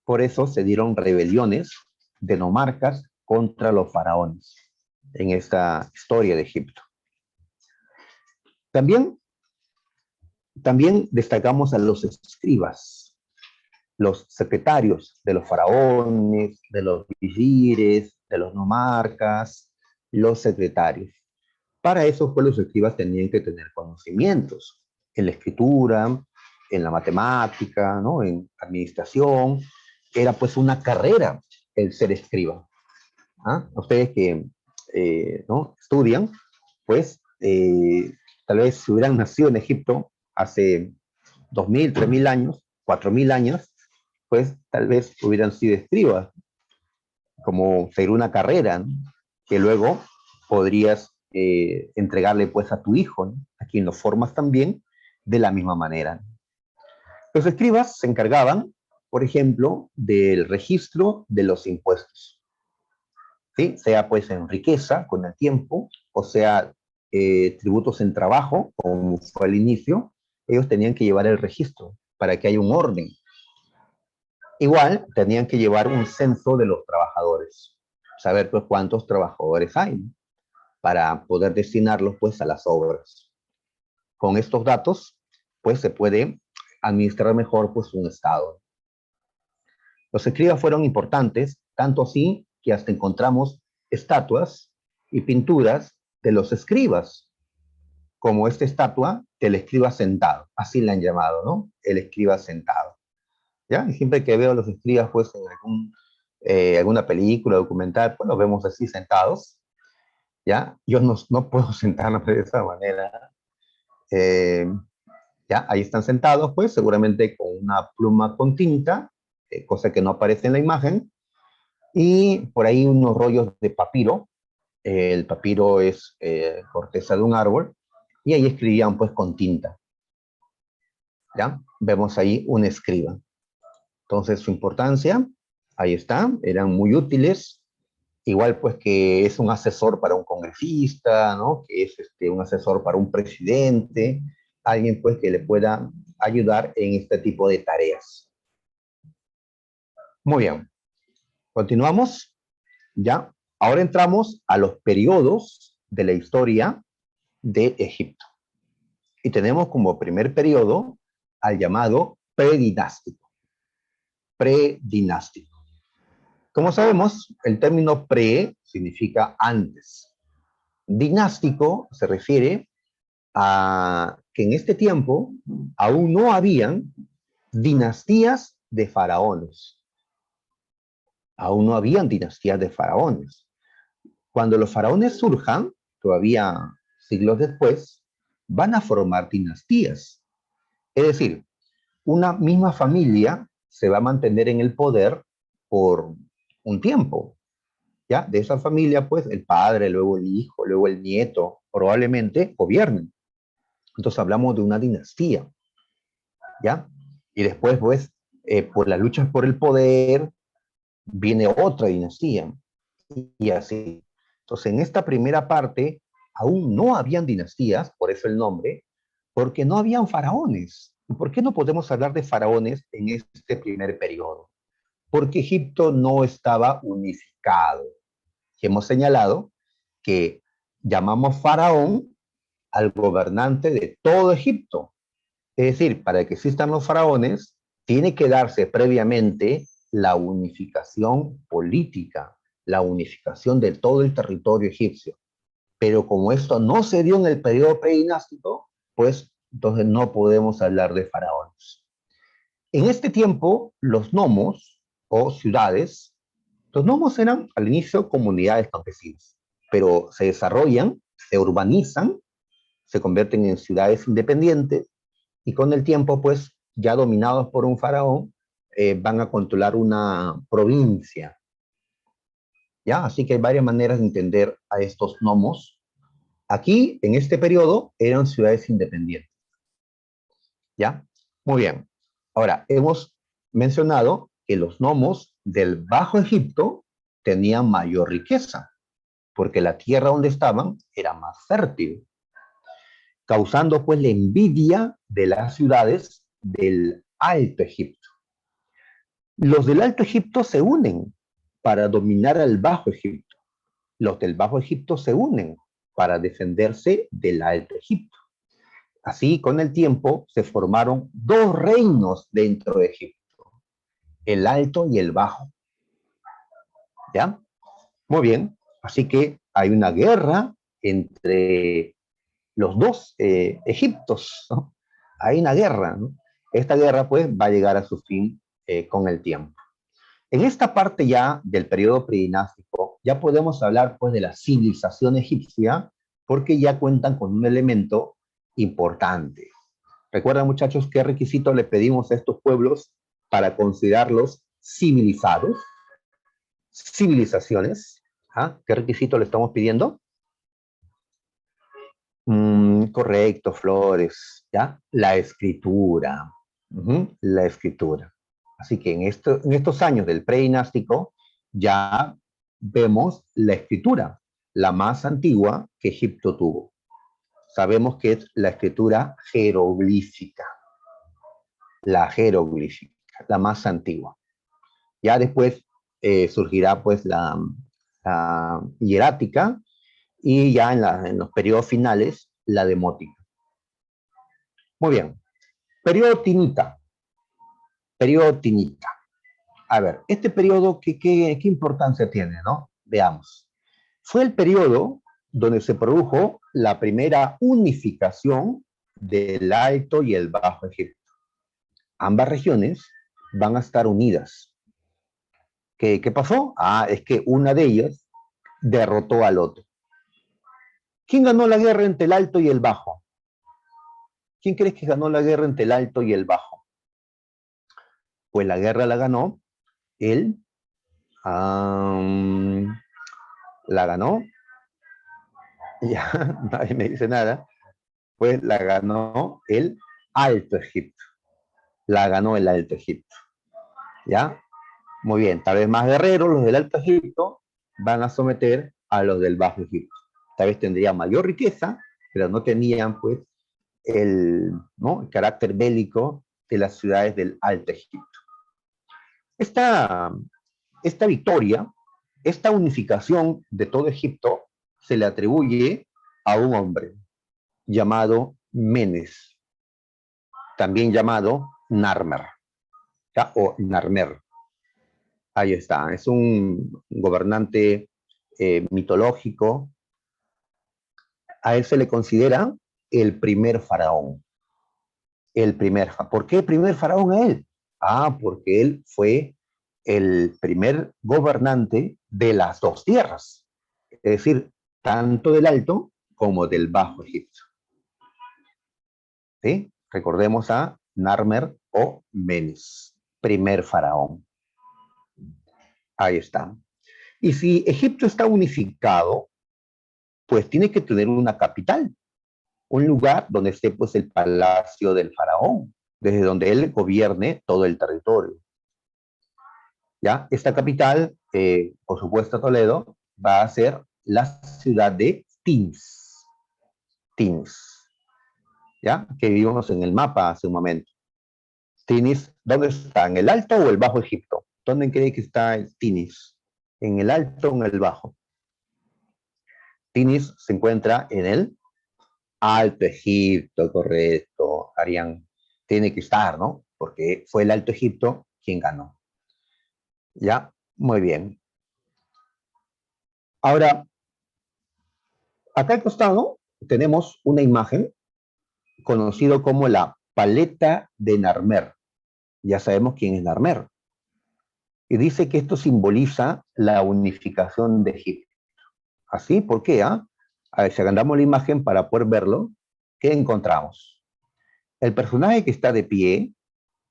Por eso se dieron rebeliones de nomarcas contra los faraones en esta historia de Egipto. También destacamos a los escribas, los secretarios de los faraones, de los visires, de los nomarcas, los secretarios. Para eso, pues, los escribas tenían que tener conocimientos en la escritura, en la matemática, ¿no? En administración. Era pues una carrera el ser escriba. ¿Ah? Ustedes que ¿no? estudian, pues tal vez si hubieran nacido en Egipto hace 2000, 3000 años, 4000 años, pues tal vez hubieran sido escribas, como seguir una carrera, ¿no? Que luego podrías entregarle pues a tu hijo, ¿no? A quien lo formas también de la misma manera. Los escribas se encargaban, por ejemplo, del registro de los impuestos, ¿sí? Sea pues en riqueza con el tiempo, o sea tributos en trabajo, como fue al inicio, ellos tenían que llevar el registro para que haya un orden. Igual tenían que llevar un censo de los trabajadores, saber pues cuántos trabajadores hay, ¿no? Para poder destinarlos pues a las obras. Con estos datos pues se puede administrar mejor pues un estado. Los escribas fueron importantes, tanto así que hasta encontramos estatuas y pinturas de los escribas, como esta estatua del escriba sentado, así la han llamado, ¿no? El escriba sentado. ¿Ya? Y siempre que veo a los escribas pues en alguna película, documental, pues los vemos así sentados, ¿ya? Yo no puedo sentarme de esa manera. ¿Ya? Ahí están sentados, pues, seguramente con una pluma con tinta, cosa que no aparece en la imagen, y por ahí unos rollos de papiro. El papiro es corteza de un árbol, y ahí escribían pues con tinta. ¿Ya? Vemos ahí un escriba. Entonces su importancia, ahí está, eran muy útiles. Igual pues que es un asesor para un congresista, ¿no? Que es un asesor para un presidente, alguien pues que le pueda ayudar en este tipo de tareas. Muy bien, continuamos, ¿ya? Ahora entramos a los periodos de la historia de Egipto. Y tenemos como primer periodo al llamado predinástico. Predinástico. Como sabemos, el término pre significa antes. Dinástico se refiere a que en este tiempo aún no habían dinastías de faraones. Aún no habían dinastías de faraones. Cuando los faraones surjan, todavía siglos después, van a formar dinastías. Es decir, una misma familia se va a mantener en el poder por un tiempo. ¿Ya? De esa familia, pues, el padre, luego el hijo, luego el nieto, probablemente gobiernen. Entonces hablamos de una dinastía, ¿ya? Y después, pues, por las luchas por el poder, viene otra dinastía, y así. Entonces, en esta primera parte, aún no habían dinastías, por eso el nombre, porque no habían faraones. ¿Por qué no podemos hablar de faraones en este primer periodo? Porque Egipto no estaba unificado. Y hemos señalado que llamamos faraón al gobernante de todo Egipto. Es decir, para que existan los faraones, tiene que darse previamente la unificación política, la unificación de todo el territorio egipcio. Pero como esto no se dio en el periodo predinástico, pues entonces no podemos hablar de faraones. En este tiempo, los nomos o ciudades, los nomos eran al inicio comunidades campesinas, pero se desarrollan, se urbanizan, se convierten en ciudades independientes y con el tiempo, pues, ya dominados por un faraón, van a controlar una provincia. ¿Ya? Así que hay varias maneras de entender a estos nomos. Aquí, en este periodo, eran ciudades independientes. ¿Ya? Muy bien. Ahora, hemos mencionado que los nomos del Bajo Egipto tenían mayor riqueza, porque la tierra donde estaban era más fértil, causando pues la envidia de las ciudades del Alto Egipto. Los del Alto Egipto se unen para dominar al Bajo Egipto. Los del Bajo Egipto se unen para defenderse del Alto Egipto. Así, con el tiempo, se formaron dos reinos dentro de Egipto, el Alto y el Bajo. ¿Ya? Muy bien. Así que hay una guerra entre los dos Egiptos, ¿no? Hay una guerra, ¿no? Esta guerra, pues, va a llegar a su fin con el tiempo. En esta parte ya del periodo predinástico, ya podemos hablar, pues, de la civilización egipcia, porque ya cuentan con un elemento importante. ¿Recuerdan, muchachos, qué requisitos le pedimos a estos pueblos para considerarlos civilizados? Civilizaciones. ¿Ah? ¿Qué requisito le estamos pidiendo? Correcto, Flores, ¿ya? La escritura. La escritura. Así que en estos años del predinástico ya vemos la escritura, la más antigua que Egipto tuvo. Sabemos que es la escritura jeroglífica, la jeroglífica, la más antigua. Ya después surgirá pues la hierática y ya en los periodos finales la demótica. Muy bien. Periodo tinita. Periodo tinita. A ver, este periodo, ¿qué importancia tiene, no? Veamos. Fue el periodo donde se produjo la primera unificación del Alto y el Bajo Egipto. Ambas regiones van a estar unidas. ¿Qué pasó? Es que una de ellas derrotó al otro. ¿Quién ganó la guerra entre el Alto y el Bajo? ¿Quién crees que ganó la guerra entre el Alto y el Bajo? Pues la guerra la ganó él. La ganó. Ya, nadie me dice nada. Pues la ganó el Alto Egipto. La ganó el Alto Egipto. ¿Ya? Muy bien, tal vez más guerreros, los del Alto Egipto, van a someter a los del Bajo Egipto. Tal vez tendrían mayor riqueza, pero no tenían, pues, ¿no?, el carácter bélico de las ciudades del Alto Egipto. Esta, esta victoria, esta unificación de todo Egipto, se le atribuye a un hombre llamado Menes, también llamado Narmer, ¿ya?, o Narmer. Ahí está, es un gobernante mitológico. A él se le considera el primer faraón. ¿Por qué el primer faraón a él? Ah, porque él fue el primer gobernante de las dos tierras, es decir, tanto del Alto como del Bajo Egipto. ¿Sí? Recordemos a Narmer o Menes, primer faraón. Ahí está. Y si Egipto está unificado, pues tiene que tener una capital, un lugar donde esté pues el palacio del faraón, desde donde él gobierne todo el territorio. ¿Ya? Esta capital, por supuesto Toledo, va a ser la ciudad de Tinis. Tinis, ¿ya? Que vimos en el mapa hace un momento. Tinis, ¿dónde está? ¿En el Alto o el Bajo Egipto? ¿Dónde cree que está el Tinis? ¿En el Alto o en el Bajo? Tinis se encuentra en el Alto Egipto, correcto, Arián. Tiene que estar, ¿no? Porque fue el Alto Egipto quien ganó. ¿Ya? Muy bien. Ahora, acá al costado tenemos una imagen conocido como la paleta de Narmer. Ya sabemos quién es Narmer. Y dice que esto simboliza la unificación de Egipto. ¿Así? ¿Por qué? A ver, si agrandamos la imagen para poder verlo, ¿qué encontramos? El personaje que está de pie,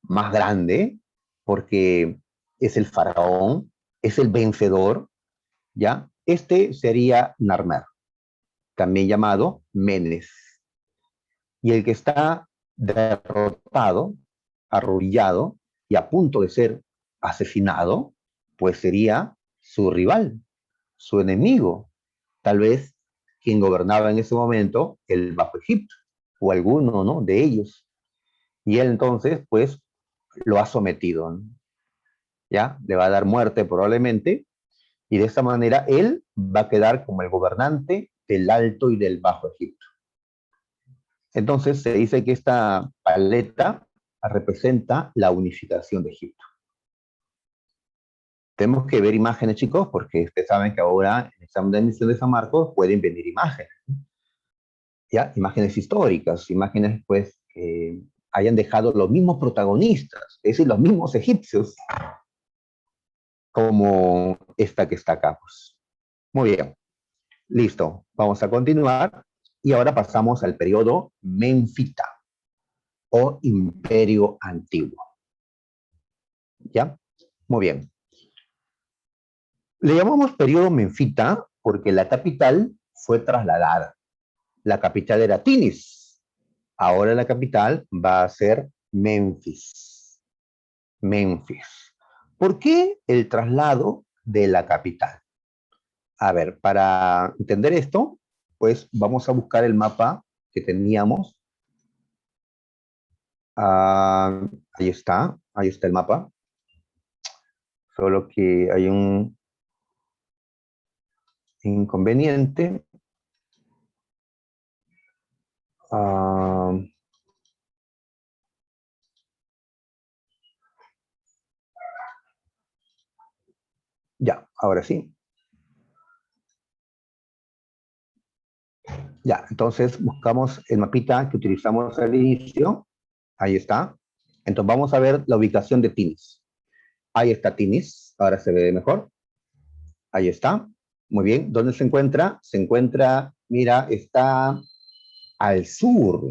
más grande, porque es el faraón, es el vencedor, ¿ya? Este sería Narmer, también llamado Menes. Y el que está derrotado, arrodillado y a punto de ser asesinado, pues sería su rival, su enemigo, tal vez quien gobernaba en ese momento el Bajo Egipto, o alguno, ¿no?, de ellos. Y él entonces, pues, lo ha sometido, ¿no? ¿Ya? Le va a dar muerte probablemente, y de esta manera él va a quedar como el gobernante del Alto y del Bajo Egipto. Entonces se dice que esta paleta representa la unificación de Egipto. Tenemos que ver imágenes, chicos, porque ustedes saben que ahora en el examen de admisión de San Marcos pueden venir imágenes, ¿ya? Imágenes históricas, imágenes pues que hayan dejado los mismos protagonistas, es decir, los mismos egipcios, como esta que está acá, pues. Muy bien, listo, vamos a continuar y ahora pasamos al periodo menfita o imperio antiguo. ¿Ya? Muy bien. Le llamamos periodo menfita porque la capital fue trasladada. La capital era Tinis. Ahora la capital va a ser Memphis. Memphis. ¿Por qué el traslado de la capital? A ver, para entender esto, pues vamos a buscar el mapa que teníamos. Ahí está el mapa. Solo que hay un inconveniente. Ya, ahora sí. Ya, entonces buscamos el mapita que utilizamos al inicio. Ahí está. Entonces vamos a ver la ubicación de Tinis. Ahí está Tinis. Ahora se ve mejor. Ahí está. Muy bien. ¿Dónde se encuentra? Se encuentra, mira, está al sur.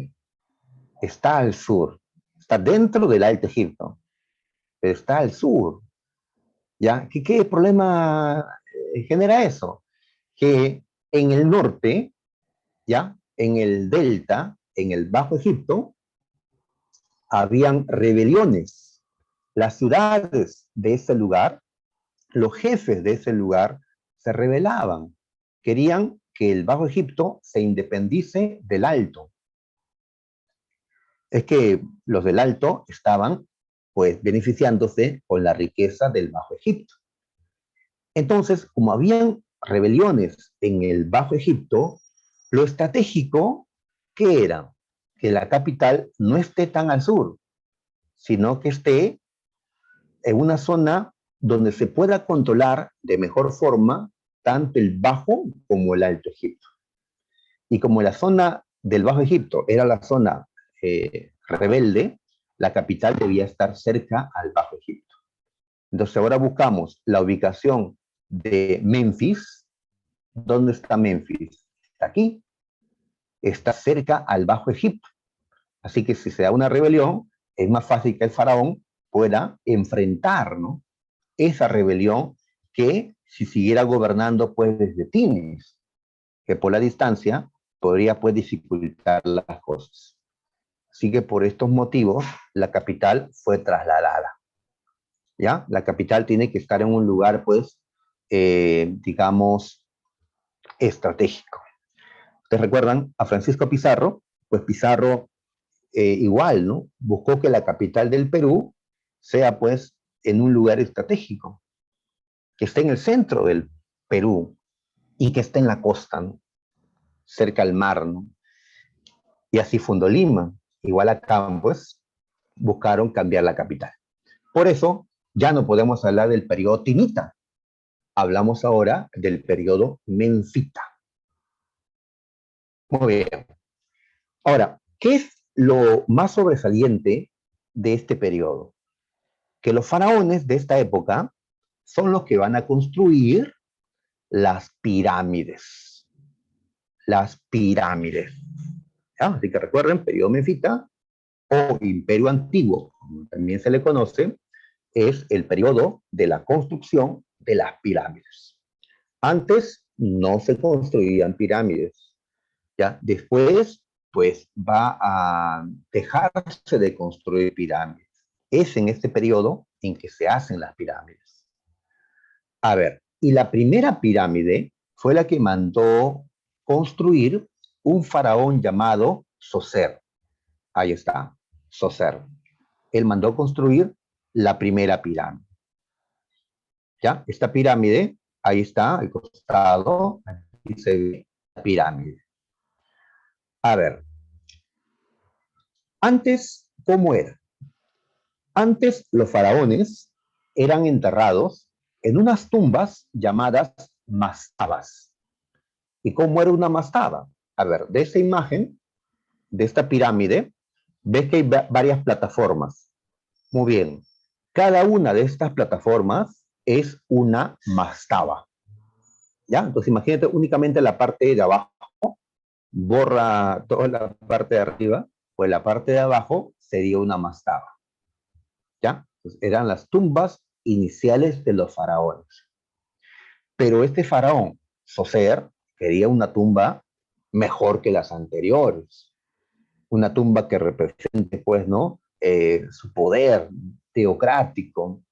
Está al sur. Está dentro del Alto Egipto. Pero está al sur. ¿Ya? ¿Qué problema genera eso? Que en el norte, ¿ya?, en el delta, en el Bajo Egipto habían rebeliones. Las ciudades de ese lugar, los jefes de ese lugar se rebelaban. Querían que el Bajo Egipto se independice del Alto. Es que los del Alto estaban pues beneficiándose con la riqueza del Bajo Egipto. Entonces, como habían rebeliones en el Bajo Egipto, lo estratégico, ¿qué era? Que la capital no esté tan al sur, sino que esté en una zona donde se pueda controlar de mejor forma tanto el Bajo como el Alto Egipto. Y como la zona del Bajo Egipto era la zona rebelde, la capital debía estar cerca al Bajo Egipto. Entonces ahora buscamos la ubicación de Memphis. ¿Dónde está Memphis? Está aquí. Está cerca al Bajo Egipto. Así que si se da una rebelión, es más fácil que el faraón pueda enfrentar, ¿no?, esa rebelión que si siguiera gobernando pues desde Túnez, que por la distancia podría pues dificultar las cosas. Así que por estos motivos la capital fue trasladada. ¿Ya? La capital tiene que estar en un lugar pues, digamos, estratégico. ¿Ustedes recuerdan a Francisco Pizarro? Pues Pizarro igual, ¿no? Buscó que la capital del Perú sea pues en un lugar estratégico, que esté en el centro del Perú y que esté en la costa, ¿no?, cerca al mar, ¿no? Y así fundó Lima. Igual acá, pues, buscaron cambiar la capital. Por eso, ya no podemos hablar del periodo Timita. Hablamos ahora del periodo Menfita. Muy bien. Ahora, ¿qué es lo más sobresaliente de este periodo? Que los faraones de esta época son los que van a construir las pirámides. Las pirámides. ¿Ya? Así que recuerden, periodo Menfita o Imperio Antiguo, como también se le conoce, es el periodo de la construcción de las pirámides. Antes no se construían pirámides. ¿Ya? Después, pues va a dejarse de construir pirámides. Es en este periodo en que se hacen las pirámides. A ver, y la primera pirámide fue la que mandó construir un faraón llamado Soser. Ahí está, Soser. Él mandó construir la primera pirámide. ¿Ya? Esta pirámide, ahí está, al costado, aquí se ve la pirámide. A ver, antes, ¿cómo era? Antes los faraones eran enterrados en unas tumbas llamadas mastabas. ¿Y cómo era una mastaba? A ver, de esta imagen, de esta pirámide, ves que hay varias plataformas. Muy bien. Cada una de estas plataformas es una mastaba. ¿Ya? Entonces imagínate únicamente la parte de abajo, borra toda la parte de arriba, pues la parte de abajo sería una mastaba. ¿Ya? Entonces, eran las tumbas iniciales de los faraones. Pero este faraón, Soser, quería una tumba mejor que las anteriores. Una tumba que represente, pues, ¿no?, su poder teocrático.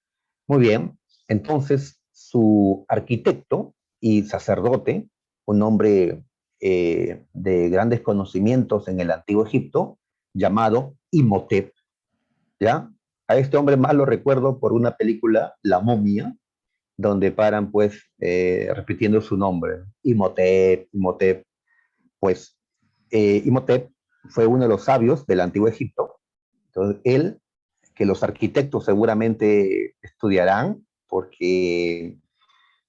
Muy bien. Entonces, su arquitecto y sacerdote, un hombre de grandes conocimientos en el Antiguo Egipto, llamado Imhotep, ¿ya? A este hombre más lo recuerdo por una película, La Momia, donde paran pues repitiendo su nombre, Imhotep, Imhotep. Pues Imhotep fue uno de los sabios del Antiguo Egipto. Entonces él, que los arquitectos seguramente estudiarán, porque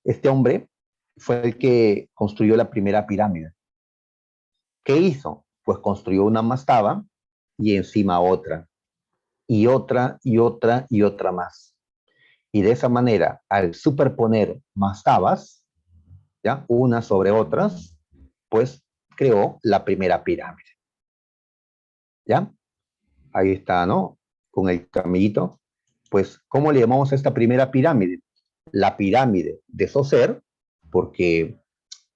este hombre fue el que construyó la primera pirámide. ¿Qué hizo? Pues construyó una mastaba y encima otra, y otra, y otra, y otra más. Y de esa manera, al superponer mastabas, ¿ya?, unas sobre otras, pues creó la primera pirámide. ¿Ya? Ahí está, ¿no? Con el camellito. Pues, ¿cómo le llamamos a esta primera pirámide? La pirámide de Soser, porque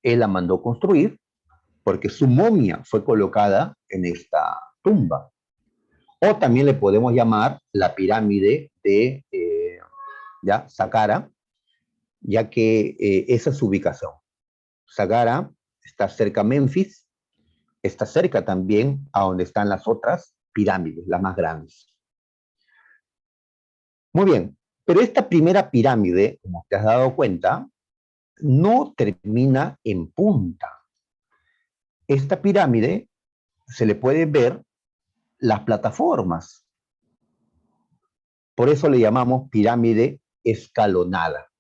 él la mandó construir, porque su momia fue colocada en esta tumba. O también le podemos llamar la pirámide de ¿ya? Saqqara, ya que esa es su ubicación. Saqqara está cerca a Memphis, está cerca también a donde están las otras pirámides, las más grandes. Muy bien, pero esta primera pirámide, como te has dado cuenta, no termina en punta. Esta pirámide se le puede ver las plataformas. Por eso le llamamos pirámide escalonada.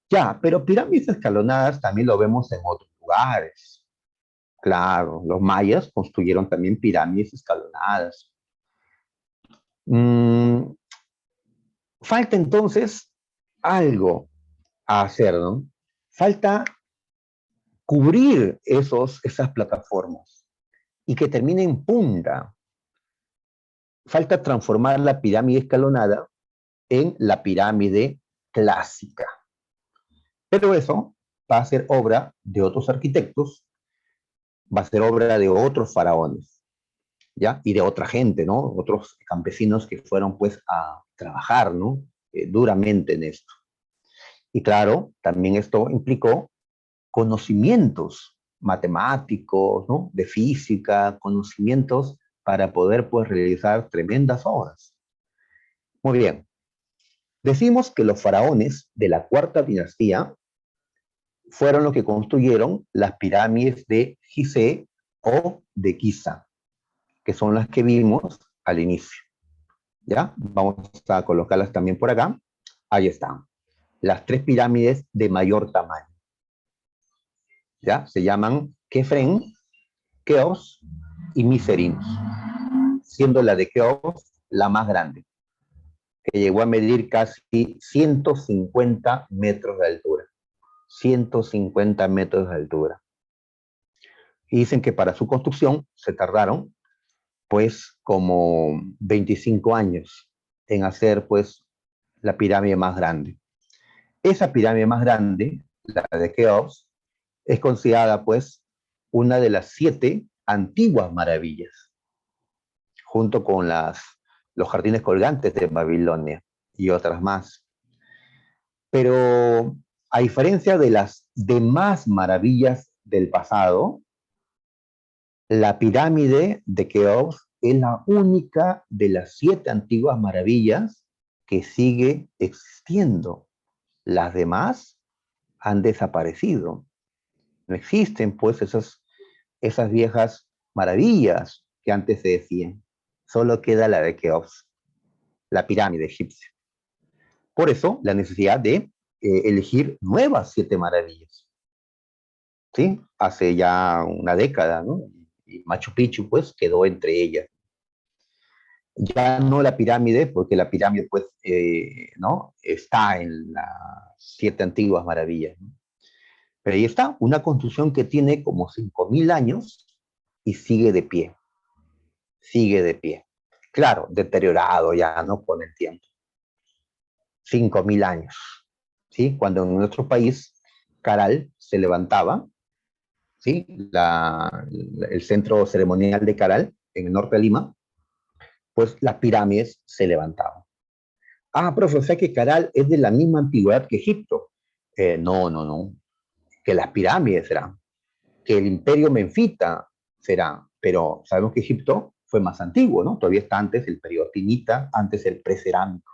Ya, pero pirámides escalonadas también lo vemos en otros lugares. Claro, los mayas construyeron también pirámides escalonadas. Falta entonces algo a hacer, ¿no? Falta cubrir esas plataformas y que termine en punta. Falta transformar la pirámide escalonada en la pirámide clásica. Pero eso va a ser obra de otros arquitectos, va a ser obra de otros faraones, ¿ya? Y de otra gente, ¿no? Otros campesinos que fueron pues a trabajar, ¿no? Duramente en esto. Y claro, también esto implicó conocimientos matemáticos, ¿no? De física, conocimientos para poder pues realizar tremendas obras. Muy bien. Decimos que los faraones de la cuarta dinastía fueron los que construyeron las pirámides de Gizeh o de Giza, que son las que vimos al inicio. ¿Ya? Vamos a colocarlas también por acá. Ahí están. Las tres pirámides de mayor tamaño. ¿Ya? Se llaman Kefren, Keops y Miserinos, siendo la de Keops la más grande, que llegó a medir casi 150 metros de altura. 150 metros de altura. Y dicen que para su construcción se tardaron pues como 25 años en hacer pues la pirámide más grande. Esa pirámide más grande, la de Keops, es considerada pues una de las 7 antiguas maravillas, junto con los jardines colgantes de Babilonia y otras más. Pero a diferencia de las demás maravillas del pasado, la pirámide de Keops es la única de las 7 antiguas maravillas que sigue existiendo. Las demás han desaparecido. No existen, pues, esas viejas maravillas que antes se decían. Solo queda la de Keops, la pirámide egipcia. Por eso, la necesidad de elegir nuevas 7 maravillas. ¿Sí? Hace ya una década, ¿no? Y Machu Picchu, pues, quedó entre ellas. Ya no la pirámide, porque la pirámide, pues, ¿no? Está en las 7 antiguas maravillas, ¿no? Pero ahí está, una construcción que tiene como 5.000 años y sigue de pie. Sigue de pie. Claro, deteriorado ya, ¿no? Con el tiempo. 5.000 años. ¿Sí? Cuando en nuestro país, Caral se levantaba, ¿sí? El centro ceremonial de Caral, en el norte de Lima, pues las pirámides se levantaban. Ah, profe, o sea que Caral es de la misma antigüedad que Egipto. No. Que las pirámides serán. Que el imperio menfita será. Pero sabemos que Egipto fue más antiguo, ¿no? Todavía está antes el periodo tinita, antes el precerámico.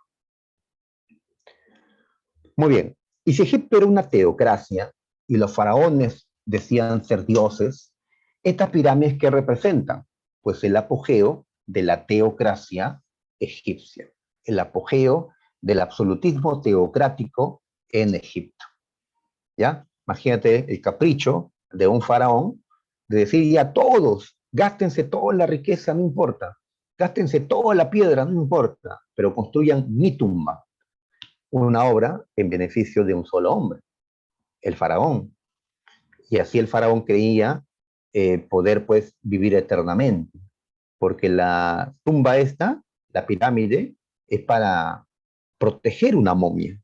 Muy bien. Y si Egipto era una teocracia y los faraones decían ser dioses, ¿estas pirámides qué representan? Pues el apogeo de la teocracia egipcia, el apogeo del absolutismo teocrático en Egipto. ¿Ya? Imagínate el capricho de un faraón de decir ya todos, gástense toda la riqueza, no importa, gástense toda la piedra, no importa, pero construyan mi tumba, una obra en beneficio de un solo hombre, el faraón. Y así el faraón creía poder pues vivir eternamente, porque la tumba esta, la pirámide, es para proteger una momia,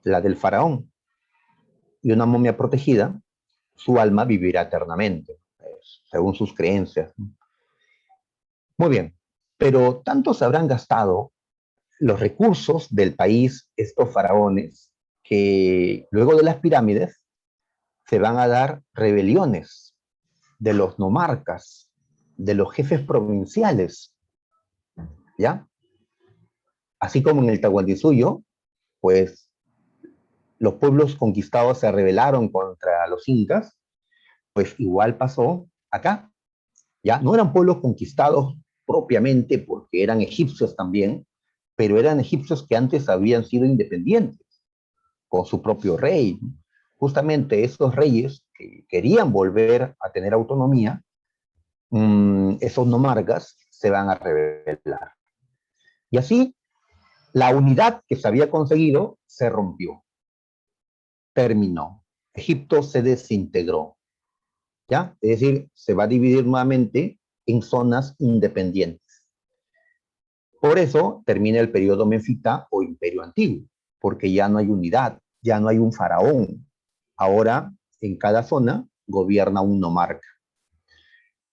la del faraón. Y una momia protegida su alma vivirá eternamente, según sus creencias. Muy bien, pero tanto se habrán gastado los recursos del país estos faraones que luego de las pirámides se van a dar rebeliones de los nomarcas, de los jefes provinciales, ¿ya? Así como en el Tahuantinsuyo, pues los pueblos conquistados se rebelaron contra los incas, pues igual pasó acá, ¿ya? No eran pueblos conquistados propiamente porque eran egipcios también, pero eran egipcios que antes habían sido independientes, con su propio rey. Justamente esos reyes que querían volver a tener autonomía, esos nomarcas se van a rebelar. Y así, la unidad que se había conseguido se rompió, terminó. Egipto se desintegró, ¿ya? Es decir, se va a dividir nuevamente en zonas independientes. Por eso termina el periodo menfita o imperio antiguo, porque ya no hay unidad, ya no hay un faraón. Ahora, en cada zona gobierna un nomarca,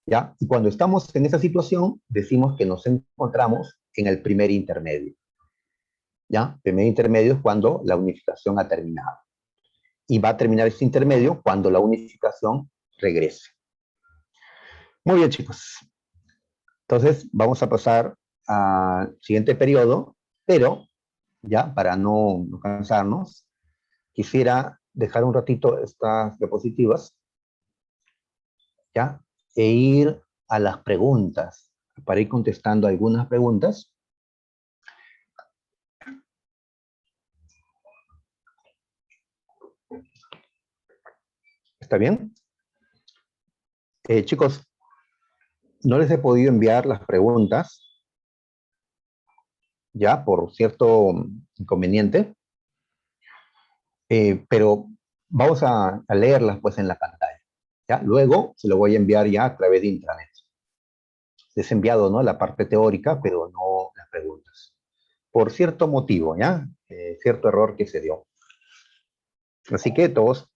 ¿ya? Y cuando estamos en esa situación, decimos que nos encontramos en el primer intermedio, ¿ya? El primer intermedio es cuando la unificación ha terminado. Y va a terminar este intermedio cuando la unificación regrese. Muy bien, chicos. Entonces, vamos a pasar al siguiente periodo, pero ya para no cansarnos, quisiera dejar un ratito estas diapositivas, ¿ya? E ir a las preguntas, para ir contestando algunas preguntas. ¿Está bien? Chicos, no les he podido enviar las preguntas, ya, por cierto inconveniente, pero vamos a leerlas pues en la pantalla, ¿ya? Luego se lo voy a enviar ya a través de intranet. Les he enviado, ¿no?, la parte teórica, pero no las preguntas. Por cierto motivo, ¿ya? Cierto error que se dio. Así que todos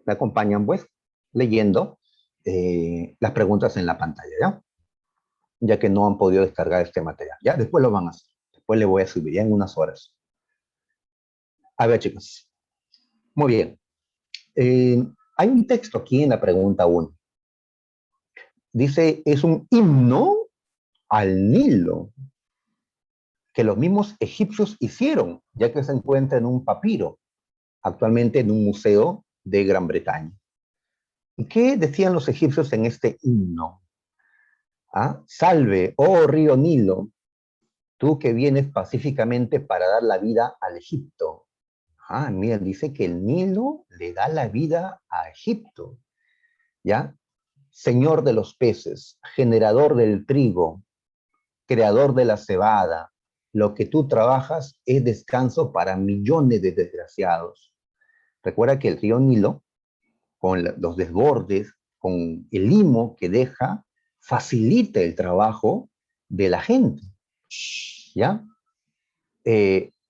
me acompañan, pues, leyendo las preguntas en la pantalla, ¿ya? Ya que no han podido descargar este material. Ya, después lo van a hacer. Después le voy a subir ya en unas horas. A ver, chicos. Muy bien. Hay un texto aquí en la pregunta 1. Dice, es un himno al Nilo que los mismos egipcios hicieron, ya que se encuentra en un papiro, actualmente en un museo de Gran Bretaña. ¿Y qué decían los egipcios en este himno? ¿Ah? Salve, oh río Nilo, tú que vienes pacíficamente para dar la vida al Egipto. Ah, mira, dice que el Nilo le da la vida a Egipto, ¿ya? Señor de los peces, generador del trigo, creador de la cebada, lo que tú trabajas es descanso para millones de desgraciados. Recuerda que el río Nilo, con los desbordes, con el limo que deja, facilita el trabajo de la gente, ¿ya?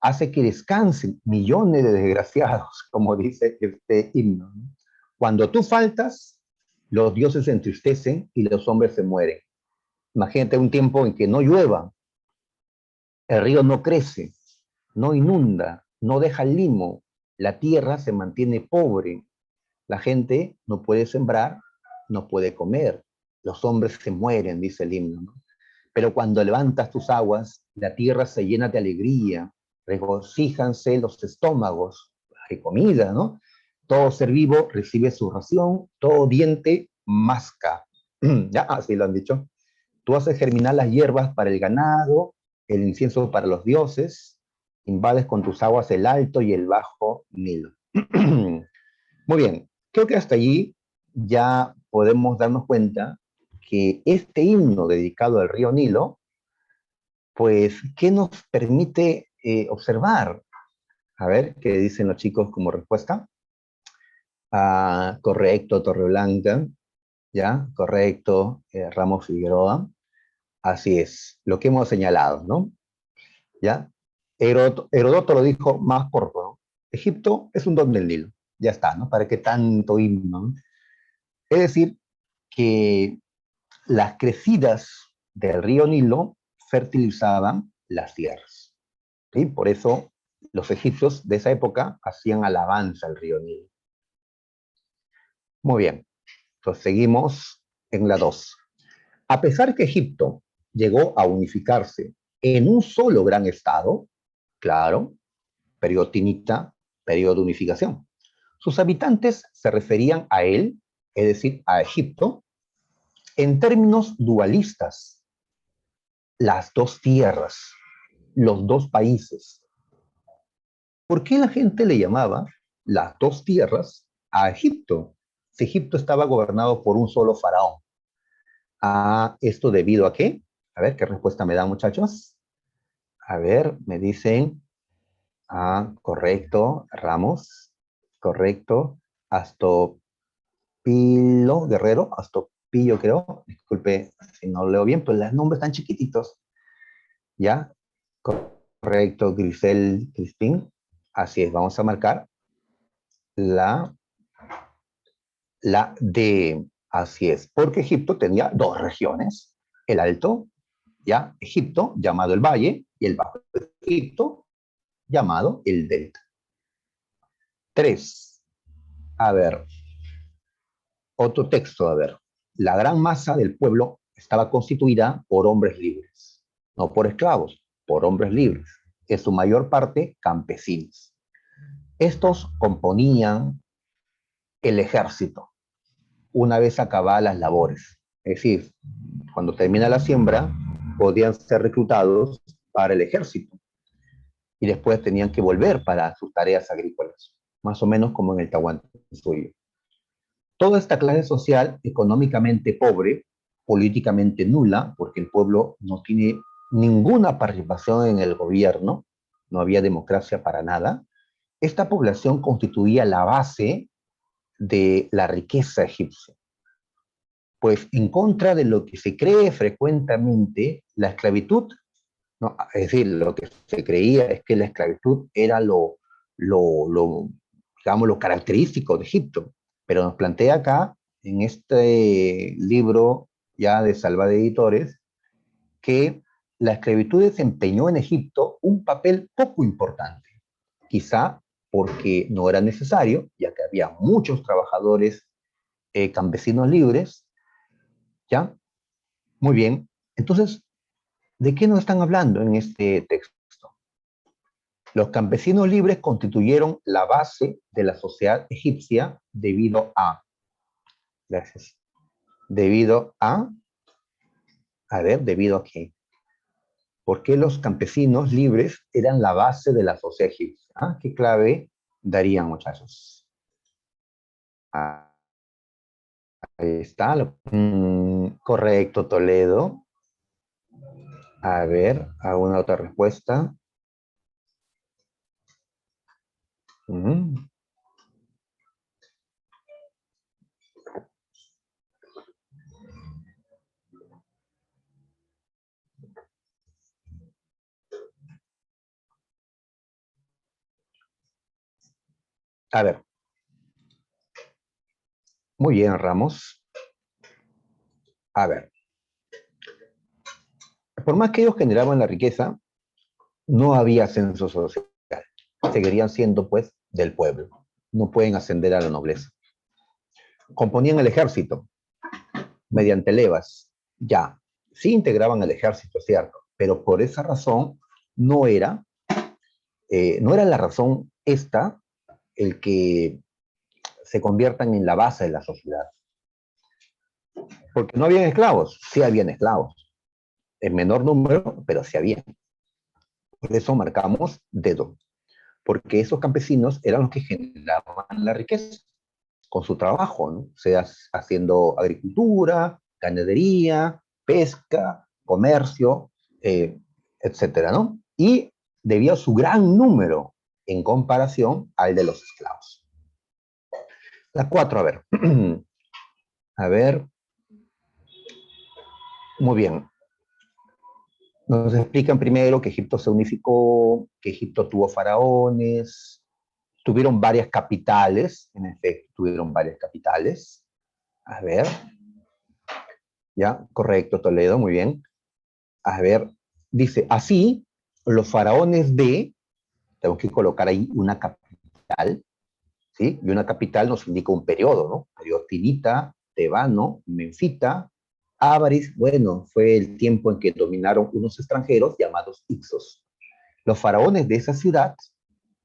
Hace que descansen millones de desgraciados, como dice este himno, ¿no? Cuando tú faltas, los dioses se entristecen y los hombres se mueren. Imagínate un tiempo en que no llueva, el río no crece, no inunda, no deja el limo, la tierra se mantiene pobre, la gente no puede sembrar, no puede comer, los hombres se mueren, dice el himno, ¿no? Pero cuando levantas tus aguas, la tierra se llena de alegría, regocíjanse los estómagos, hay comida, ¿no? Todo ser vivo recibe su ración, todo diente masca. Ya, así lo han dicho. Tú haces germinar las hierbas para el ganado, el incienso para los dioses, invades con tus aguas el alto y el bajo Nilo. Muy bien, creo que hasta allí ya podemos darnos cuenta que este himno dedicado al río Nilo, pues, ¿qué nos permite observar? A ver, ¿qué dicen los chicos como respuesta? Correcto, Torreblanca, ¿ya? Correcto, Ramos Figueroa. Así es, lo que hemos señalado, ¿no? ¿Ya? Herodoto lo dijo más corto, ¿no? Egipto es un don del Nilo, ya está, ¿no? ¿Para qué tanto himno? ¿No? Es decir, que las crecidas del río Nilo fertilizaban las tierras. ¿Sí? Por eso los egipcios de esa época hacían alabanza al río Nilo. Muy bien, entonces seguimos en la 2. A pesar que Egipto llegó a unificarse en un solo gran estado, claro, periodo tinita, periodo de unificación, sus habitantes se referían a él, es decir, a Egipto, en términos dualistas, las dos tierras, los dos países. ¿Por qué la gente le llamaba las dos tierras a Egipto? Si Egipto estaba gobernado por un solo faraón. ¿Esto debido a qué? A ver, ¿qué respuesta me dan, muchachos? A ver, me dicen, correcto, Ramos, correcto, Astopilo Guerrero, Astopillo creo, disculpe si no leo bien, pues los nombres están chiquititos, ¿ya? Correcto, Grisel Crispín, así es, vamos a marcar la, la D, así es, porque Egipto tenía dos regiones, el Alto, ya, Egipto, llamado el Valle, y el Bajo Egipto, llamado el Delta. 3. A ver, otro texto, a ver. La gran masa del pueblo estaba constituida por hombres libres, no por esclavos, por hombres libres, en su mayor parte campesinos. Estos componían el ejército una vez acabadas las labores. Es decir, cuando termina la siembra, podían ser reclutados para el ejército y después tenían que volver para sus tareas agrícolas, más o menos como en el Tahuantinsuyo. Toda esta clase social, económicamente pobre, políticamente nula, porque el pueblo no tiene ninguna participación en el gobierno, no había democracia para nada, esta población constituía la base de la riqueza egipcia. Pues en contra de lo que se cree frecuentemente, la esclavitud, ¿no? Es decir, lo que se creía es que la esclavitud era lo, digamos, lo característico de Egipto, pero nos plantea acá, en este libro ya de Salva de Editores, que la esclavitud desempeñó en Egipto un papel poco importante, quizá porque no era necesario, ya que había muchos trabajadores campesinos libres, ¿ya? Muy bien. Entonces, ¿de qué nos están hablando en este texto? Los campesinos libres constituyeron la base de la sociedad egipcia debido a, gracias, debido a ver, debido a qué. ¿Por qué los campesinos libres eran la base de la sociedad egipcia? ¿Qué clave darían, muchachos? Ahí está. Correcto, Toledo. A ver, ¿alguna otra respuesta? A ver, muy bien, Ramos. A ver, por más que ellos generaban la riqueza, no había ascenso social. Seguirían siendo, pues, del pueblo. No pueden ascender a la nobleza. Componían el ejército mediante levas. Ya, sí integraban el ejército, es cierto, pero por esa razón no era, no era la razón esta el que se conviertan en la base de la sociedad. Porque no habían esclavos, sí habían esclavos, en menor número, pero sí habían. Por eso marcamos dedo, porque esos campesinos eran los que generaban la riqueza con su trabajo, ¿no? Sea haciendo agricultura, ganadería, pesca, comercio, etcétera, ¿no? Y debido a su gran número en comparación al de los esclavos. La 4, a ver. A ver. Muy bien. Nos explican primero que Egipto se unificó, que Egipto tuvo faraones, tuvieron varias capitales, en efecto, tuvieron varias capitales. A ver. Ya, correcto, Toledo, muy bien. A ver, dice, así, los faraones de, tengo que colocar ahí una capital, ¿sí? Y una capital nos indica un periodo, ¿no? Periodo tinita, tebano, menfita, Ávaris, bueno, fue el tiempo en que dominaron unos extranjeros llamados Ixos. Los faraones de esa ciudad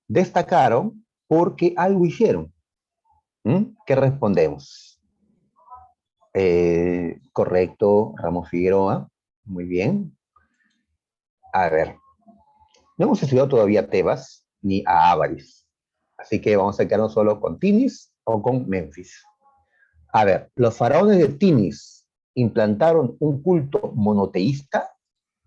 destacaron porque algo hicieron. ¿Qué respondemos? Correcto, Ramos Figueroa. Muy bien. A ver, no hemos estudiado todavía Tebas ni a Ávaris. Así que vamos a quedarnos solo con Tinis o con Memphis. A ver, los faraones de Tinis implantaron un culto monoteísta,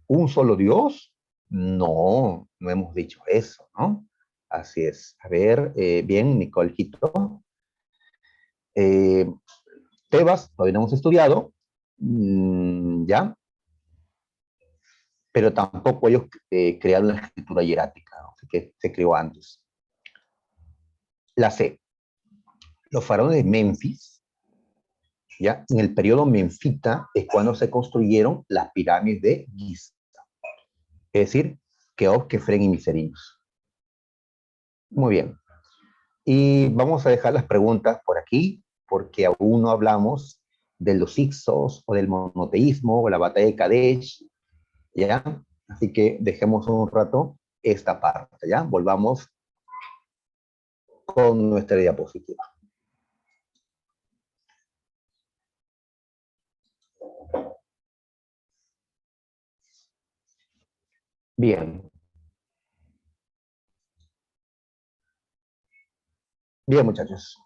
un solo dios. No, no hemos dicho eso, ¿no? Así es. A ver, bien, Nicole Quito. Eh, Tebas, todavía no hemos estudiado. ¿Ya? Pero tampoco ellos crearon la escritura hierática, ¿no? Así que se creó antes. La C. Los faraones de Memphis, ¿ya? En el periodo menfita es cuando se construyeron las pirámides de Giza. Es decir, Keops, Kefren y Miserinos. Muy bien. Y vamos a dejar las preguntas por aquí, porque aún no hablamos de los Ixos o del monoteísmo o la batalla de Kadesh, ¿ya? Así que dejemos un rato esta parte, ¿ya? Volvamos con nuestra diapositiva. Bien. Bien, muchachos.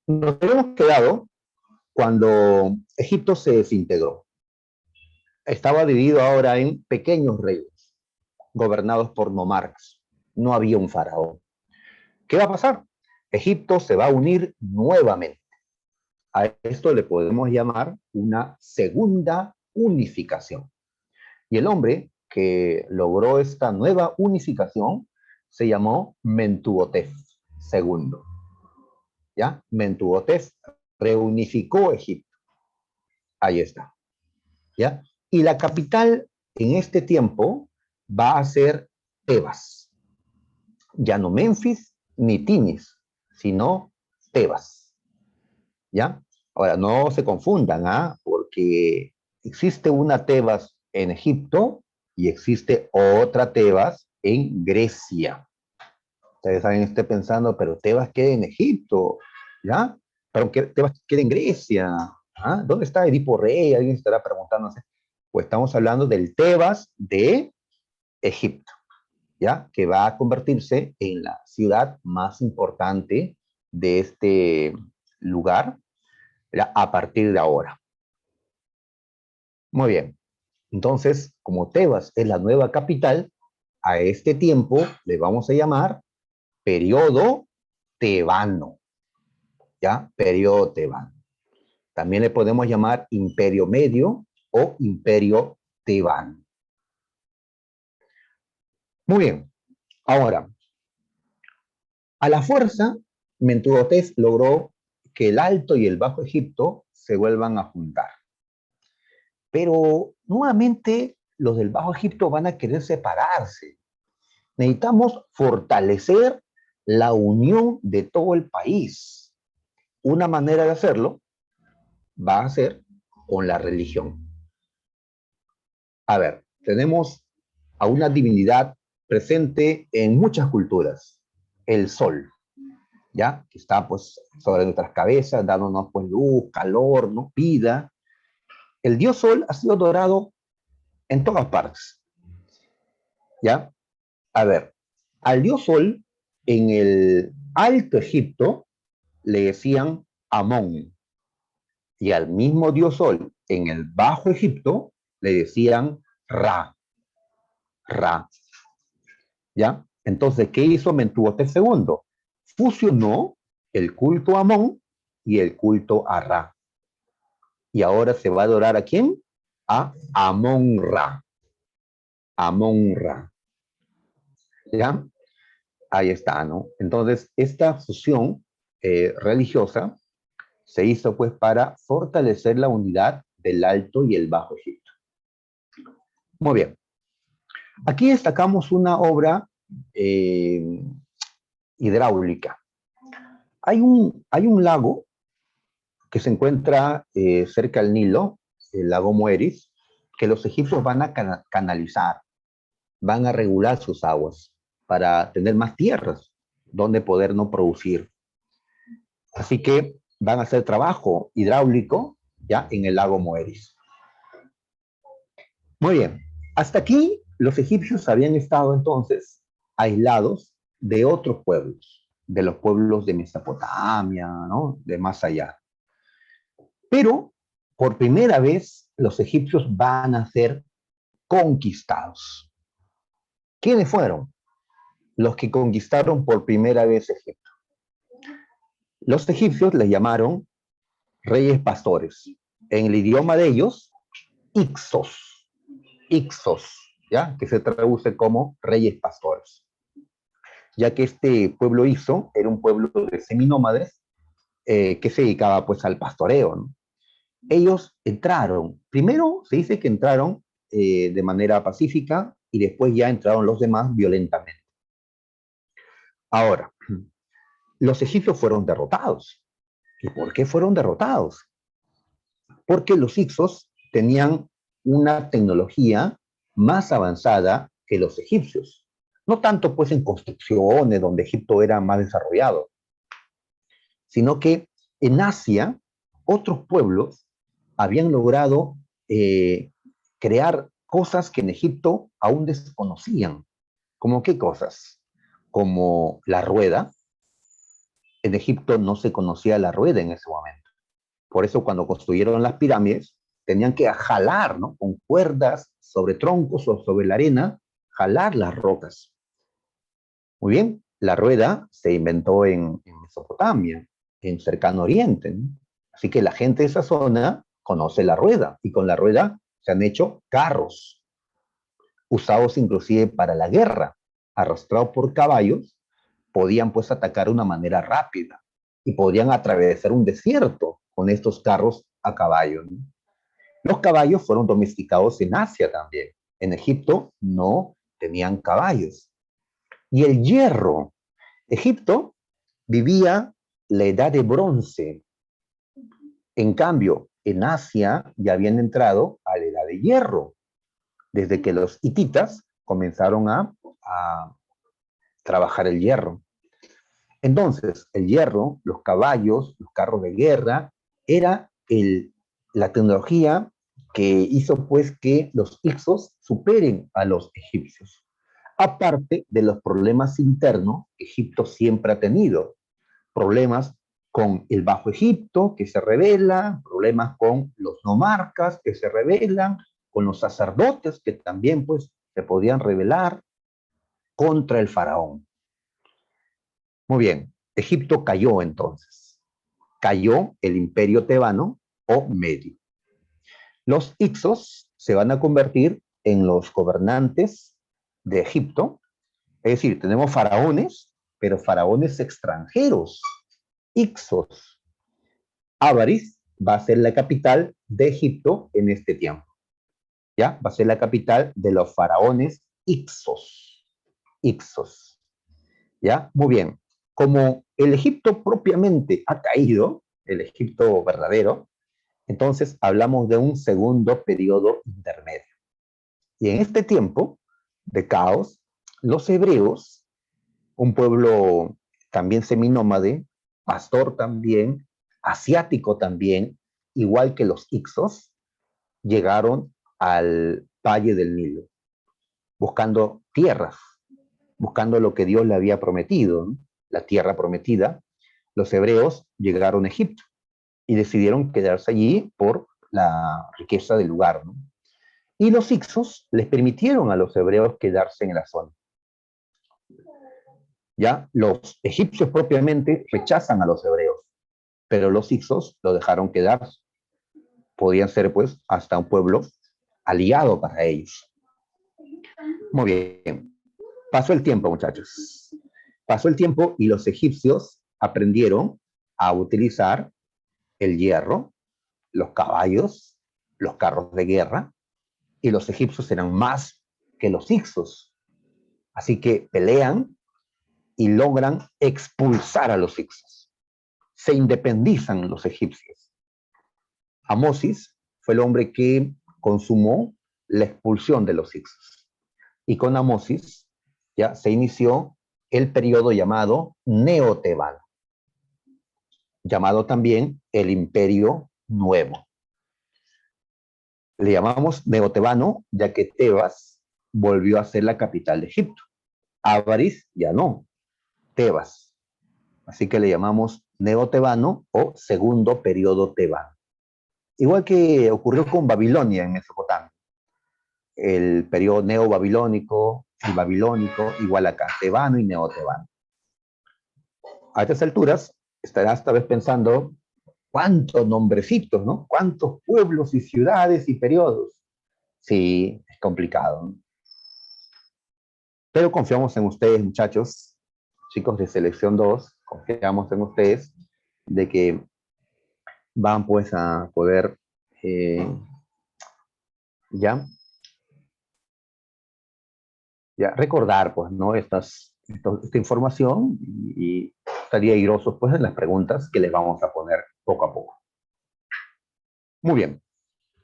Nos habíamos quedado cuando Egipto se desintegró. Estaba dividido ahora en pequeños reinos, gobernados por nomarcas. No había un faraón. ¿Qué va a pasar? Egipto se va a unir nuevamente. A esto le podemos llamar una segunda unificación. Y el hombre que logró esta nueva unificación se llamó Mentuhotep II. ¿Ya? Mentuhotep reunificó Egipto. Ahí está. ¿Ya? Y la capital en este tiempo va a ser Tebas. Ya no Memphis ni Tinis, sino Tebas. ¿Ya? Ahora, no se confundan, porque existe una Tebas en Egipto y existe otra Tebas en Grecia. Ustedes saben, estoy pensando, pero Tebas queda en Egipto, ¿ya? Pero que Tebas queda en Grecia. ¿Dónde está Edipo Rey? Alguien estará preguntándose. Pues estamos hablando del Tebas de Egipto, ¿ya? Que va a convertirse en la ciudad más importante de este lugar, ¿ya? A partir de ahora. Muy bien. Entonces, como Tebas es la nueva capital, a este tiempo le vamos a llamar periodo tebano, ¿ya? Periodo tebano. También le podemos llamar imperio medio o imperio tebano. Muy bien. Ahora, a la fuerza, Mentuhotep logró que el Alto y el Bajo Egipto se vuelvan a juntar. Pero nuevamente los del Bajo Egipto van a querer separarse. Necesitamos fortalecer la unión de todo el país. Una manera de hacerlo va a ser con la religión. A ver, tenemos a una divinidad presente en muchas culturas, el sol, ¿ya? Que está pues sobre nuestras cabezas, dándonos pues luz, calor, ¿no? Vida. El dios sol ha sido adorado en todas partes, ¿ya? A ver, al dios sol en el Alto Egipto le decían Amón, y al mismo dios sol en el Bajo Egipto le decían Ra, Ra, ¿ya? Entonces, ¿qué hizo Mentuhotep II? Fusionó el culto a Amón y el culto a Ra. Y ahora se va a adorar ¿a quién? A Amón-Ra. Amón-Ra. ¿Ya? Ahí está, ¿no? Entonces, esta fusión religiosa Se hizo pues para fortalecer la unidad del Alto y el Bajo Egipto. Muy bien. Aquí destacamos una obra hidráulica. Hay un lago que se encuentra cerca del Nilo, el lago Moeris, que los egipcios van a canalizar, van a regular sus aguas para tener más tierras donde poder no producir. Así que van a hacer trabajo hidráulico ya en el lago Moeris. Muy bien, hasta aquí los egipcios habían estado entonces aislados de otros pueblos, de los pueblos de Mesopotamia, ¿no? De más allá. Pero por primera vez los egipcios van a ser conquistados. ¿Quiénes fueron los que conquistaron por primera vez Egipto? Los egipcios les llamaron reyes pastores. En el idioma de ellos, Ixos. Ixos, ¿ya? Que se traduce como reyes pastores. Ya que este pueblo Ixo era un pueblo de seminómades que se dedicaba pues al pastoreo, ¿no? Ellos entraron, primero se dice que entraron de manera pacífica y después ya entraron los demás violentamente. Ahora, los egipcios fueron derrotados. ¿Y por qué fueron derrotados? Porque los Ixos tenían una tecnología más avanzada que los egipcios. No tanto pues en construcciones, donde Egipto era más desarrollado, sino que en Asia otros pueblos habían logrado crear cosas que en Egipto aún desconocían. ¿Cómo qué cosas? Como la rueda. En Egipto no se conocía la rueda en ese momento. Por eso cuando construyeron las pirámides, tenían que jalar, ¿no? Con cuerdas sobre troncos o sobre la arena, jalar las rocas. Muy bien, la rueda se inventó en Mesopotamia, en Cercano Oriente, ¿no? Así que la gente de esa zona conoce la rueda, y con la rueda se han hecho carros, usados inclusive para la guerra, arrastrados por caballos, podían pues atacar de una manera rápida y podían atravesar un desierto con estos carros a caballo, ¿no? Los caballos fueron domesticados en Asia también. En Egipto no tenían caballos. Y el hierro. Egipto vivía la edad de bronce. En cambio, en Asia ya habían entrado a la edad de hierro, desde que los hititas comenzaron a trabajar el hierro. Entonces, el hierro, los caballos, los carros de guerra, era la tecnología que hizo pues que los Ixos superen a los egipcios. Aparte de los problemas internos que Egipto siempre ha tenido. Problemas con el Bajo Egipto que se rebela, problemas con los nomarcas que se rebelan, con los sacerdotes que también pues se podían rebelar contra el faraón. Muy bien, Egipto cayó entonces. Cayó el imperio tebano o medio. Los Ixos se van a convertir en los gobernantes de Egipto. Es decir, tenemos faraones, pero faraones extranjeros. Ixos. Avaris va a ser la capital de Egipto en este tiempo. ¿Ya? Va a ser la capital de los faraones Ixos. Ixos. ¿Ya? Muy bien. Como el Egipto propiamente ha caído, el Egipto verdadero, entonces hablamos de un segundo periodo intermedio. Y en este tiempo de caos, los hebreos, un pueblo también seminómade, pastor también, asiático también, igual que los Ixos, llegaron al valle del Nilo, buscando tierras, buscando lo que Dios le había prometido, ¿no? La tierra prometida. Los hebreos llegaron a Egipto y decidieron quedarse allí por la riqueza del lugar, ¿no? Y los Ixos les permitieron a los hebreos quedarse en la zona. Ya los egipcios propiamente rechazan a los hebreos, pero los Ixos lo dejaron quedar. Podían ser pues hasta un pueblo aliado para ellos. Muy bien. Pasó el tiempo, muchachos. Pasó el tiempo y los egipcios aprendieron a utilizar el hierro, los caballos, los carros de guerra, y los egipcios eran más que los hicsos. Así que pelean y logran expulsar a los hicsos. Se independizan los egipcios. Amosis fue el hombre que consumó la expulsión de los hicsos. Y con Amosis ya se inició el periodo llamado neotebano, llamado también el Imperio Nuevo. Le llamamos neotebano ya que Tebas volvió a ser la capital de Egipto. Avaris ya no, Tebas. Así que le llamamos neotebano o segundo periodo tebano. Igual que ocurrió con Babilonia en Mesopotamia. El periodo neobabilónico y babilónico, igual acá, tebano y neotebano. A estas alturas estarás tal vez pensando, ¿cuántos nombrecitos, no? ¿Cuántos pueblos y ciudades y periodos? Sí, es complicado, ¿no? Pero confiamos en ustedes, muchachos, chicos de selección 2, confiamos en ustedes de que van pues a poder ya recordar pues, ¿no? Esta información y estaría airosos pues en las preguntas que les vamos a poner poco a poco. Muy bien,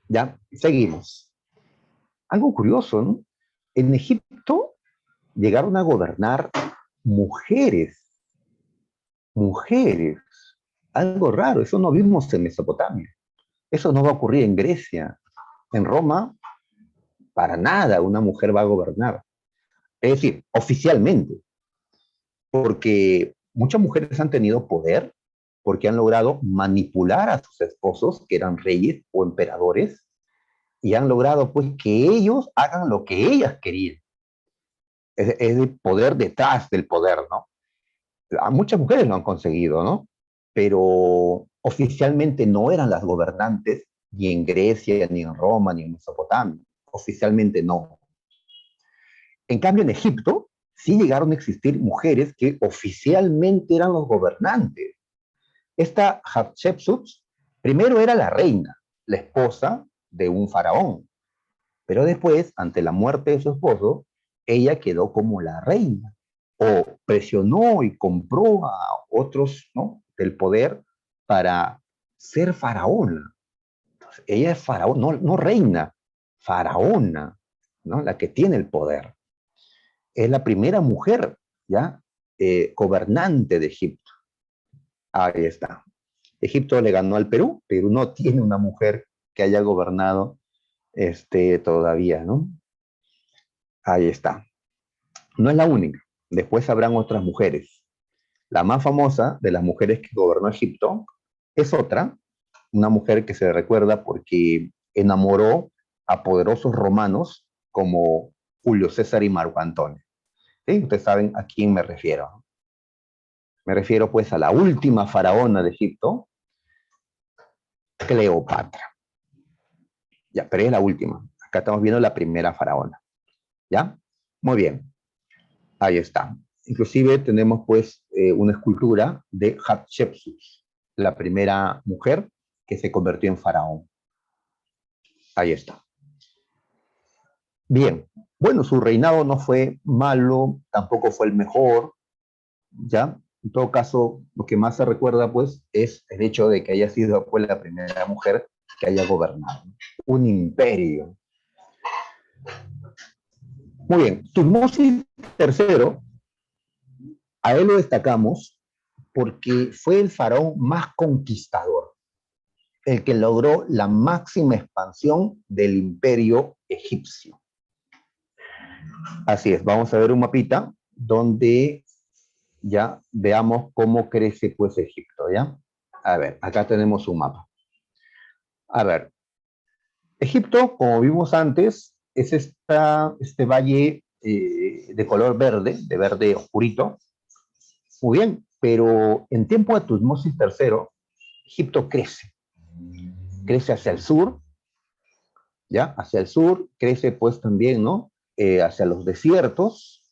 ya seguimos. Algo curioso, ¿no? En Egipto llegaron a gobernar mujeres, mujeres, algo raro, eso no vimos en Mesopotamia, eso no va a ocurrir en Grecia, en Roma, para nada una mujer va a gobernar, es decir, oficialmente, porque muchas mujeres han tenido poder, porque han logrado manipular a sus esposos, que eran reyes o emperadores, y han logrado pues que ellos hagan lo que ellas querían. Es el poder detrás del poder, ¿no? A muchas mujeres lo han conseguido, ¿no? Pero oficialmente no eran las gobernantes ni en Grecia, ni en Roma, ni en Mesopotamia. Oficialmente no. En cambio, en Egipto sí llegaron a existir mujeres que oficialmente eran los gobernantes. Esta Hatshepsut primero era la reina, la esposa de un faraón, pero después, ante la muerte de su esposo, ella quedó como la reina, o presionó y compró a otros, ¿no?, del poder para ser faraona. Entonces, ella es faraón, no, no reina, faraona, ¿no?, la que tiene el poder. Es la primera mujer, ¿ya?, gobernante de Egipto. Ahí está. Egipto le ganó al Perú. Perú no tiene una mujer que haya gobernado todavía, ¿no? Ahí está. No es la única. Después habrán otras mujeres. La más famosa de las mujeres que gobernó Egipto es otra, una mujer que se recuerda porque enamoró a poderosos romanos como Julio César y Marco Antonio. ¿Sí? Ustedes saben a quién me refiero. Me refiero pues a la última faraona de Egipto, Cleopatra. Ya, pero es la última. Acá estamos viendo la primera faraona. ¿Ya? Muy bien. Ahí está. Inclusive tenemos pues una escultura de Hatshepsut, la primera mujer que se convirtió en faraón. Ahí está. Bien. Bueno, su reinado no fue malo, tampoco fue el mejor, ¿ya? En todo caso, lo que más se recuerda pues es el hecho de que haya sido pues, la primera mujer que haya gobernado un imperio. Muy bien. Tutmosis III, a él lo destacamos porque fue el faraón más conquistador, el que logró la máxima expansión del imperio egipcio. Así es, vamos a ver un mapita donde ya veamos cómo crece pues Egipto, ¿ya? A ver, acá tenemos un mapa. A ver, Egipto, como vimos antes, es este valle de color verde, de verde oscurito. Muy bien, pero en tiempo de Tutmosis III, Egipto crece. Crece hacia el sur, ¿ya? Hacia el sur, crece pues también, ¿no? Hacia los desiertos,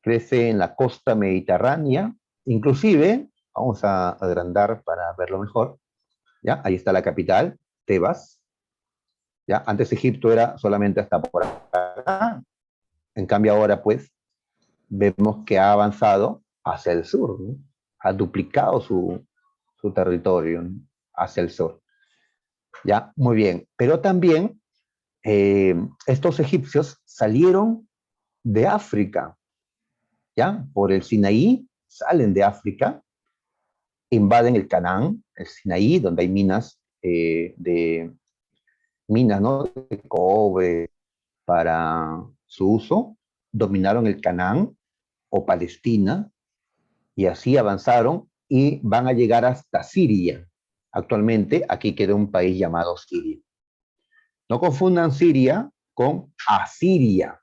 crece en la costa mediterránea, inclusive, vamos a agrandar para verlo mejor, ¿ya? Ahí está la capital, Tebas, ¿ya? Antes Egipto era solamente hasta por acá. En cambio ahora, pues, vemos que ha avanzado hacia el sur, ¿no? Ha duplicado su territorio, ¿no? Hacia el sur. ¿Ya? Muy bien. Pero también estos egipcios salieron de África, ¿ya? Por el Sinaí, salen de África, invaden el Canaán, el Sinaí, donde hay minas, ¿no? De cobre para su uso, dominaron el Canaán o Palestina, y así avanzaron y van a llegar hasta Siria. Actualmente aquí queda un país llamado Siria. No confundan Siria con Asiria.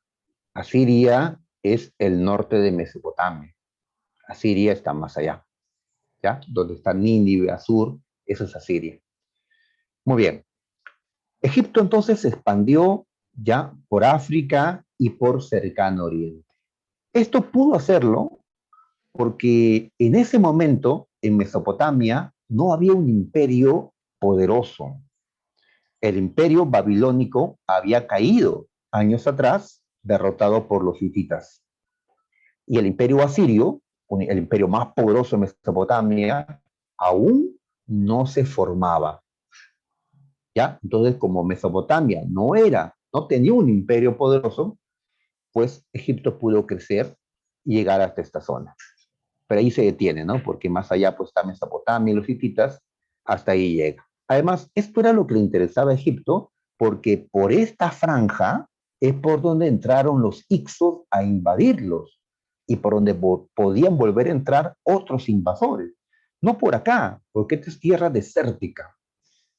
Asiria es el norte de Mesopotamia. Asiria está más allá, ¿ya? Donde está Nínive, Asur, eso es Asiria. Muy bien. Egipto entonces se expandió ya por África y por Cercano Oriente. Esto pudo hacerlo porque en ese momento en Mesopotamia no había un imperio poderoso. El imperio babilónico había caído años atrás, derrotado por los hititas. Y el imperio asirio, el imperio más poderoso de Mesopotamia, aún no se formaba. ¿Ya? Entonces, como Mesopotamia no tenía un imperio poderoso, pues Egipto pudo crecer y llegar hasta esta zona. Pero ahí se detiene, ¿no? Porque más allá pues está Mesopotamia y los hititas, hasta ahí llega. Además, esto era lo que le interesaba a Egipto, porque por esta franja es por donde entraron los Hicsos a invadirlos y por donde podían volver a entrar otros invasores. No por acá, porque esta es tierra desértica.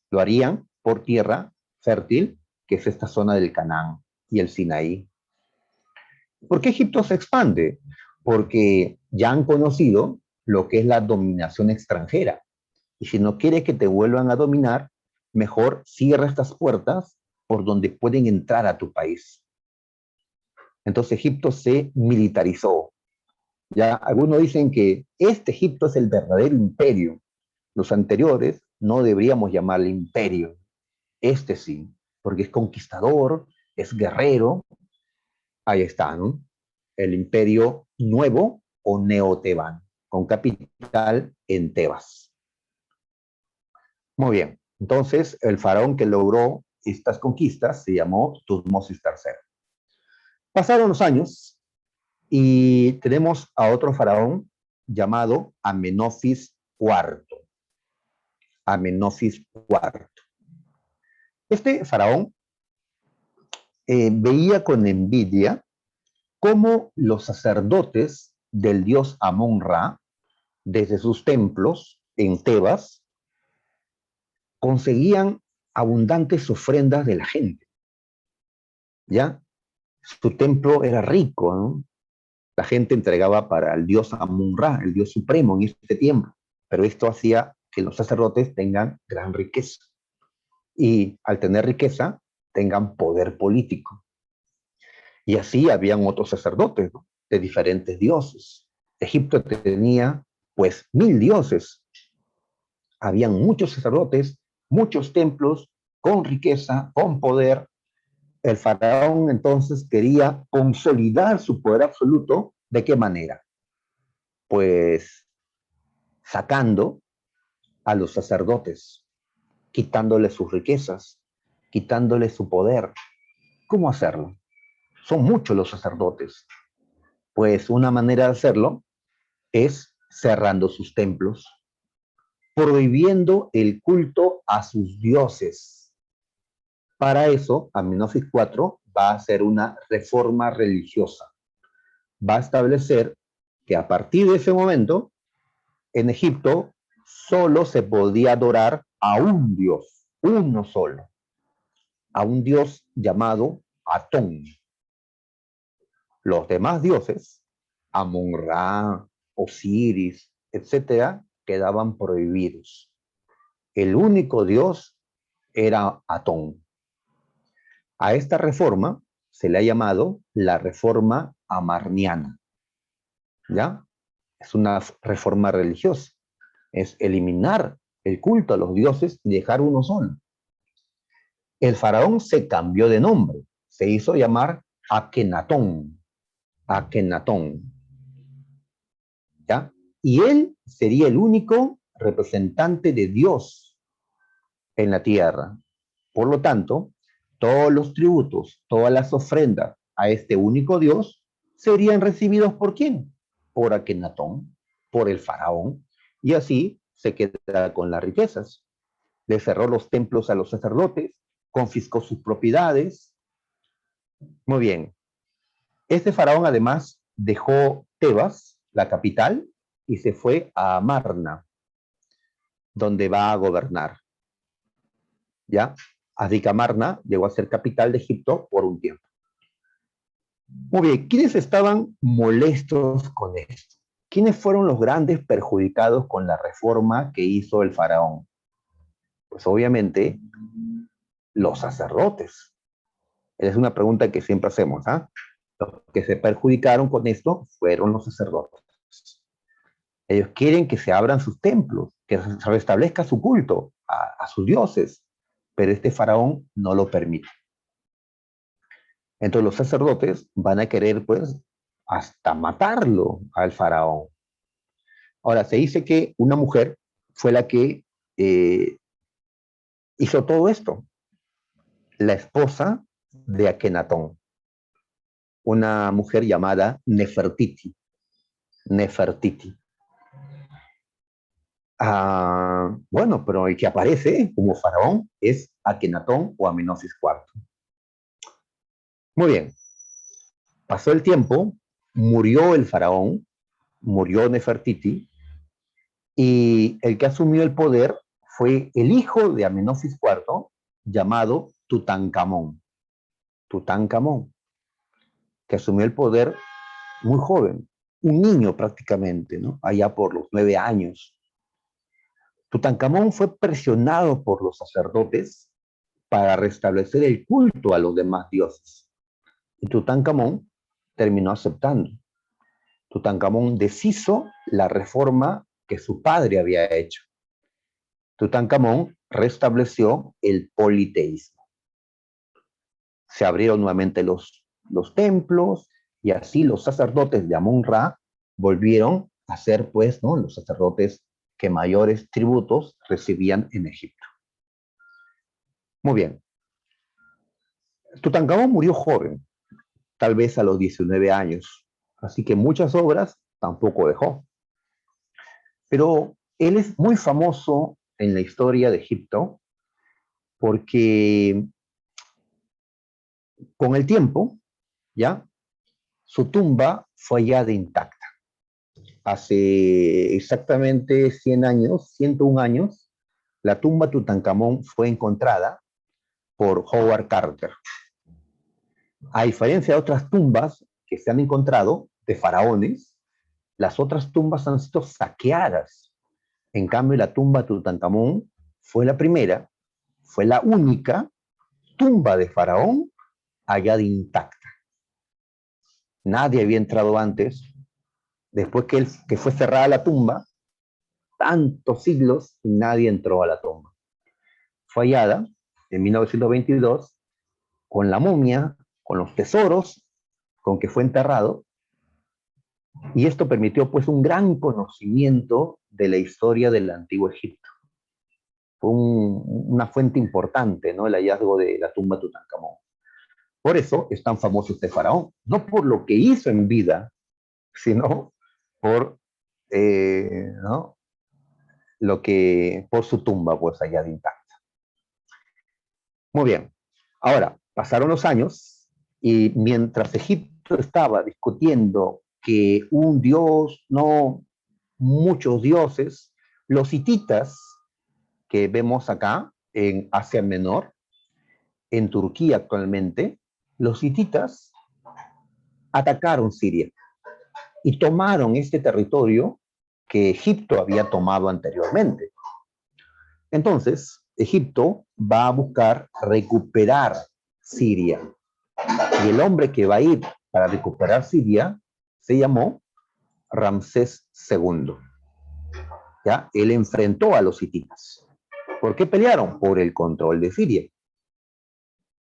Lo harían por tierra fértil, que es esta zona del Canaán y el Sinaí. ¿Por qué Egipto se expande? Porque ya han conocido lo que es la dominación extranjera. Y si no quieres que te vuelvan a dominar, mejor cierra estas puertas por donde pueden entrar a tu país. Entonces Egipto se militarizó. Ya algunos dicen que este Egipto es el verdadero imperio. Los anteriores no deberíamos llamarle imperio. Este sí, porque es conquistador, es guerrero. Ahí está, ¿no? El imperio nuevo o neotebano, con capital en Tebas. Muy bien, entonces el faraón que logró estas conquistas se llamó Tutmosis III. Pasaron los años y tenemos a otro faraón llamado Amenofis IV. Amenofis IV. Este faraón veía con envidia cómo los sacerdotes del dios Amon-Ra, desde sus templos en Tebas, conseguían abundantes ofrendas de la gente, ¿ya? Su templo era rico, ¿no? La gente entregaba para el dios Amon-Ra, el dios supremo en este tiempo, pero esto hacía que los sacerdotes tengan gran riqueza y al tener riqueza tengan poder político. Y así habían otros sacerdotes, ¿no? De diferentes dioses. Egipto tenía pues 1000 dioses. Habían muchos sacerdotes, muchos templos, con riqueza, con poder. El faraón entonces quería consolidar su poder absoluto. ¿De qué manera? Pues sacando a los sacerdotes, quitándoles sus riquezas, quitándoles su poder. ¿Cómo hacerlo? Son muchos los sacerdotes. Pues una manera de hacerlo es cerrando sus templos, prohibiendo el culto a sus dioses. Para eso, Amenofis IV va a hacer una reforma religiosa. Va a establecer que a partir de ese momento, en Egipto, solo se podía adorar a un dios, uno solo, a un dios llamado Atón. Los demás dioses, Amon-Ra, Osiris, etcétera, quedaban prohibidos. El único dios era Atón. A esta reforma se le ha llamado la reforma amarniana. ¿Ya? Es una reforma religiosa. Es eliminar el culto a los dioses y dejar uno solo. El faraón se cambió de nombre, se hizo llamar Akenatón, Akenatón, ¿ya? Y él sería el único representante de Dios en la tierra. Por lo tanto, todos los tributos, todas las ofrendas a este único Dios serían recibidos ¿por quién? Por Akenatón, por el faraón, y así se queda con las riquezas. Le cerró los templos a los sacerdotes, confiscó sus propiedades. Muy bien. Este faraón además dejó Tebas, la capital, y se fue a Amarna, donde va a gobernar. ¿Ya? Así que Amarna llegó a ser capital de Egipto por un tiempo. Muy bien, ¿quiénes estaban molestos con esto? ¿Quiénes fueron los grandes perjudicados con la reforma que hizo el faraón? Pues obviamente los sacerdotes. Es una pregunta que siempre hacemos, ¿ah? Los que se perjudicaron con esto fueron los sacerdotes. Ellos quieren que se abran sus templos, que se restablezca su culto a sus dioses, pero este faraón no lo permite. Entonces los sacerdotes van a querer, pues, hasta matarlo al faraón. Ahora, se dice que una mujer fue la que hizo todo esto, la esposa de Akenatón, una mujer llamada Nefertiti. Nefertiti. Bueno, pero el que aparece como faraón es Akenatón o Amenosis IV. Muy bien, pasó el tiempo, murió el faraón, murió Nefertiti, y el que asumió el poder fue el hijo de Amenosis IV, llamado Tutankamón. Tutankamón, que asumió el poder muy joven, un niño prácticamente, ¿no? Allá por los 9 años. Tutankamón fue presionado por los sacerdotes para restablecer el culto a los demás dioses. Y Tutankamón terminó aceptando. Tutankamón deshizo la reforma que su padre había hecho. Tutankamón restableció el politeísmo. Se abrieron nuevamente los templos y así los sacerdotes de Amón-Ra volvieron a ser, pues, ¿no?, los sacerdotes que mayores tributos recibían en Egipto. Muy bien. Tutankamón murió joven, tal vez a los 19 años, así que muchas obras tampoco dejó. Pero él es muy famoso en la historia de Egipto porque con el tiempo, ¿ya?, su tumba fue hallada intacta. Hace exactamente 100 años, 101 años, la tumba Tutankamón fue encontrada por Howard Carter. A diferencia de otras tumbas que se han encontrado de faraones, las otras tumbas han sido saqueadas. En cambio, la tumba Tutankamón fue la primera, fue la única tumba de faraón hallada intacta. Nadie había entrado antes. Después que fue cerrada la tumba, tantos siglos, y nadie entró a la tumba. Fue hallada en 1922 con la momia, con los tesoros con que fue enterrado, y esto permitió, pues, un gran conocimiento de la historia del antiguo Egipto. Fue una fuente importante, ¿no?, el hallazgo de la tumba Tutankamón. Por eso es tan famoso este faraón, no por lo que hizo en vida, sino por, ¿no?, por su tumba, pues, allá de intacta. Muy bien. Ahora, pasaron los años y mientras Egipto estaba discutiendo que un dios, no muchos dioses, los hititas que vemos acá en Asia Menor, en Turquía actualmente, los hititas atacaron Siria y tomaron este territorio que Egipto había tomado anteriormente. Entonces, Egipto va a buscar recuperar Siria. Y el hombre que va a ir para recuperar Siria se llamó Ramsés II. ¿ya? Él enfrentó a los hititas. ¿Por qué pelearon? Por el control de Siria,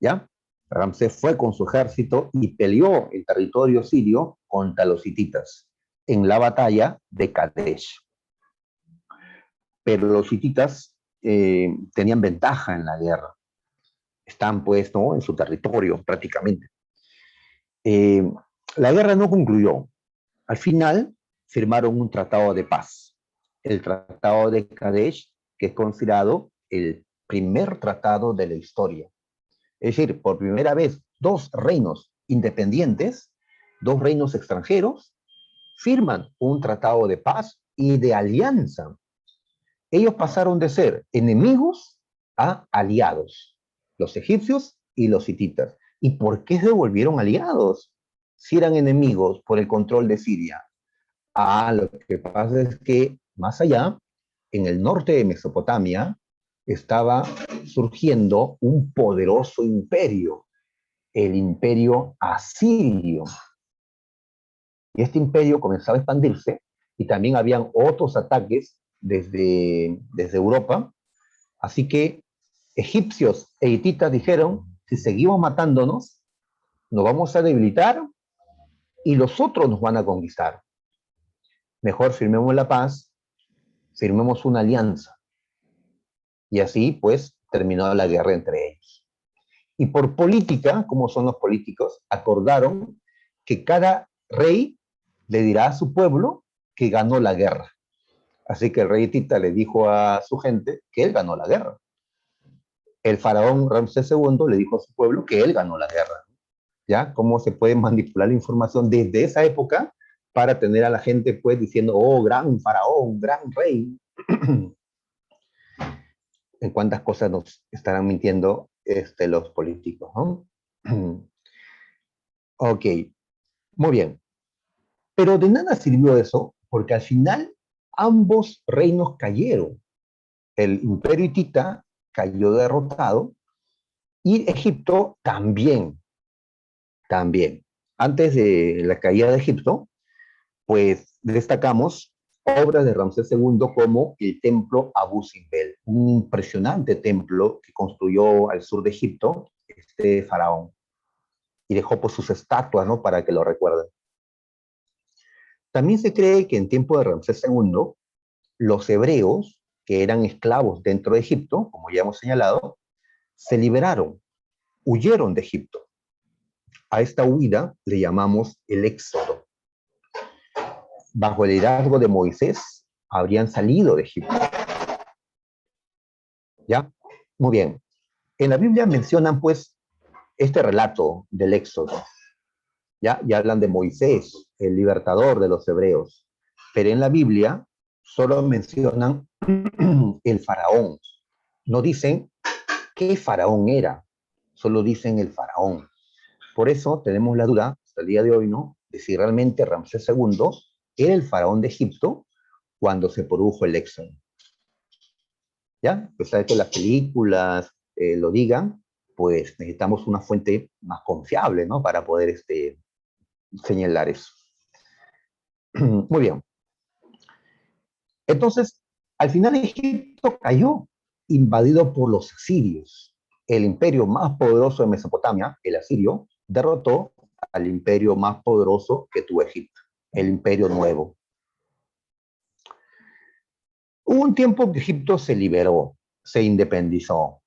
¿ya? Ramsés fue con su ejército y peleó el territorio sirio contra los hititas en la batalla de Kadesh. Pero los hititas tenían ventaja en la guerra. Están, pues, ¿no?, en su territorio prácticamente. Eh, la guerra no concluyó. Al final firmaron un tratado de paz, el Tratado de Kadesh, que es considerado el primer tratado de la historia. Es decir, por primera vez, dos reinos independientes, dos reinos extranjeros, firman un tratado de paz y de alianza. Ellos pasaron de ser enemigos a aliados, los egipcios y los hititas. ¿Y por qué se volvieron aliados? Si eran enemigos por el control de Siria. Lo que pasa es que más allá, en el norte de Mesopotamia, estaba surgiendo un poderoso imperio, el imperio asirio. Y este imperio comenzaba a expandirse y también habían otros ataques desde Europa. Así que egipcios e hititas dijeron, si seguimos matándonos, nos vamos a debilitar y los otros nos van a conquistar. Mejor firmemos la paz, firmemos una alianza. Y así, pues, terminó la guerra entre ellos. Y por política, como son los políticos, acordaron que cada rey le dirá a su pueblo que ganó la guerra. Así que el rey hitita le dijo a su gente que él ganó la guerra. El faraón Ramsés II le dijo a su pueblo que él ganó la guerra. ¿Ya? Cómo se puede manipular la información desde esa época para tener a la gente, pues, diciendo, oh, gran faraón, gran rey. En cuántas cosas nos estarán mintiendo los políticos, ¿no? Ok, muy bien. Pero de nada sirvió eso, porque al final ambos reinos cayeron. El imperio hitita cayó derrotado y Egipto también. Antes de la caída de Egipto, pues destacamos obras de Ramsés II como el templo Abu Simbel, un impresionante templo que construyó al sur de Egipto este faraón y dejó pues sus estatuas, ¿no?, para que lo recuerden. También se cree que en tiempo de Ramsés II, los hebreos, que eran esclavos dentro de Egipto, como ya hemos señalado, se liberaron, huyeron de Egipto. A esta huida le llamamos el éxodo. Bajo el liderazgo de Moisés, habrían salido de Egipto. ¿Ya? Muy bien. En la Biblia mencionan, pues, este relato del éxodo. ¿Ya? Y hablan de Moisés, el libertador de los hebreos. Pero en la Biblia solo mencionan el faraón. No dicen qué faraón era, solo dicen el faraón. Por eso tenemos la duda, hasta el día de hoy, ¿no?, de si realmente Ramsés II era el faraón de Egipto cuando se produjo el éxodo. ¿Ya? A pesar de que las películas lo digan, pues necesitamos una fuente más confiable, ¿no?, para poder señalar eso. Muy bien. Entonces, al final Egipto cayó, invadido por los asirios. El imperio más poderoso de Mesopotamia, el asirio, derrotó al imperio más poderoso que tuvo Egipto, el imperio nuevo. Hubo un tiempo que Egipto se liberó, se independizó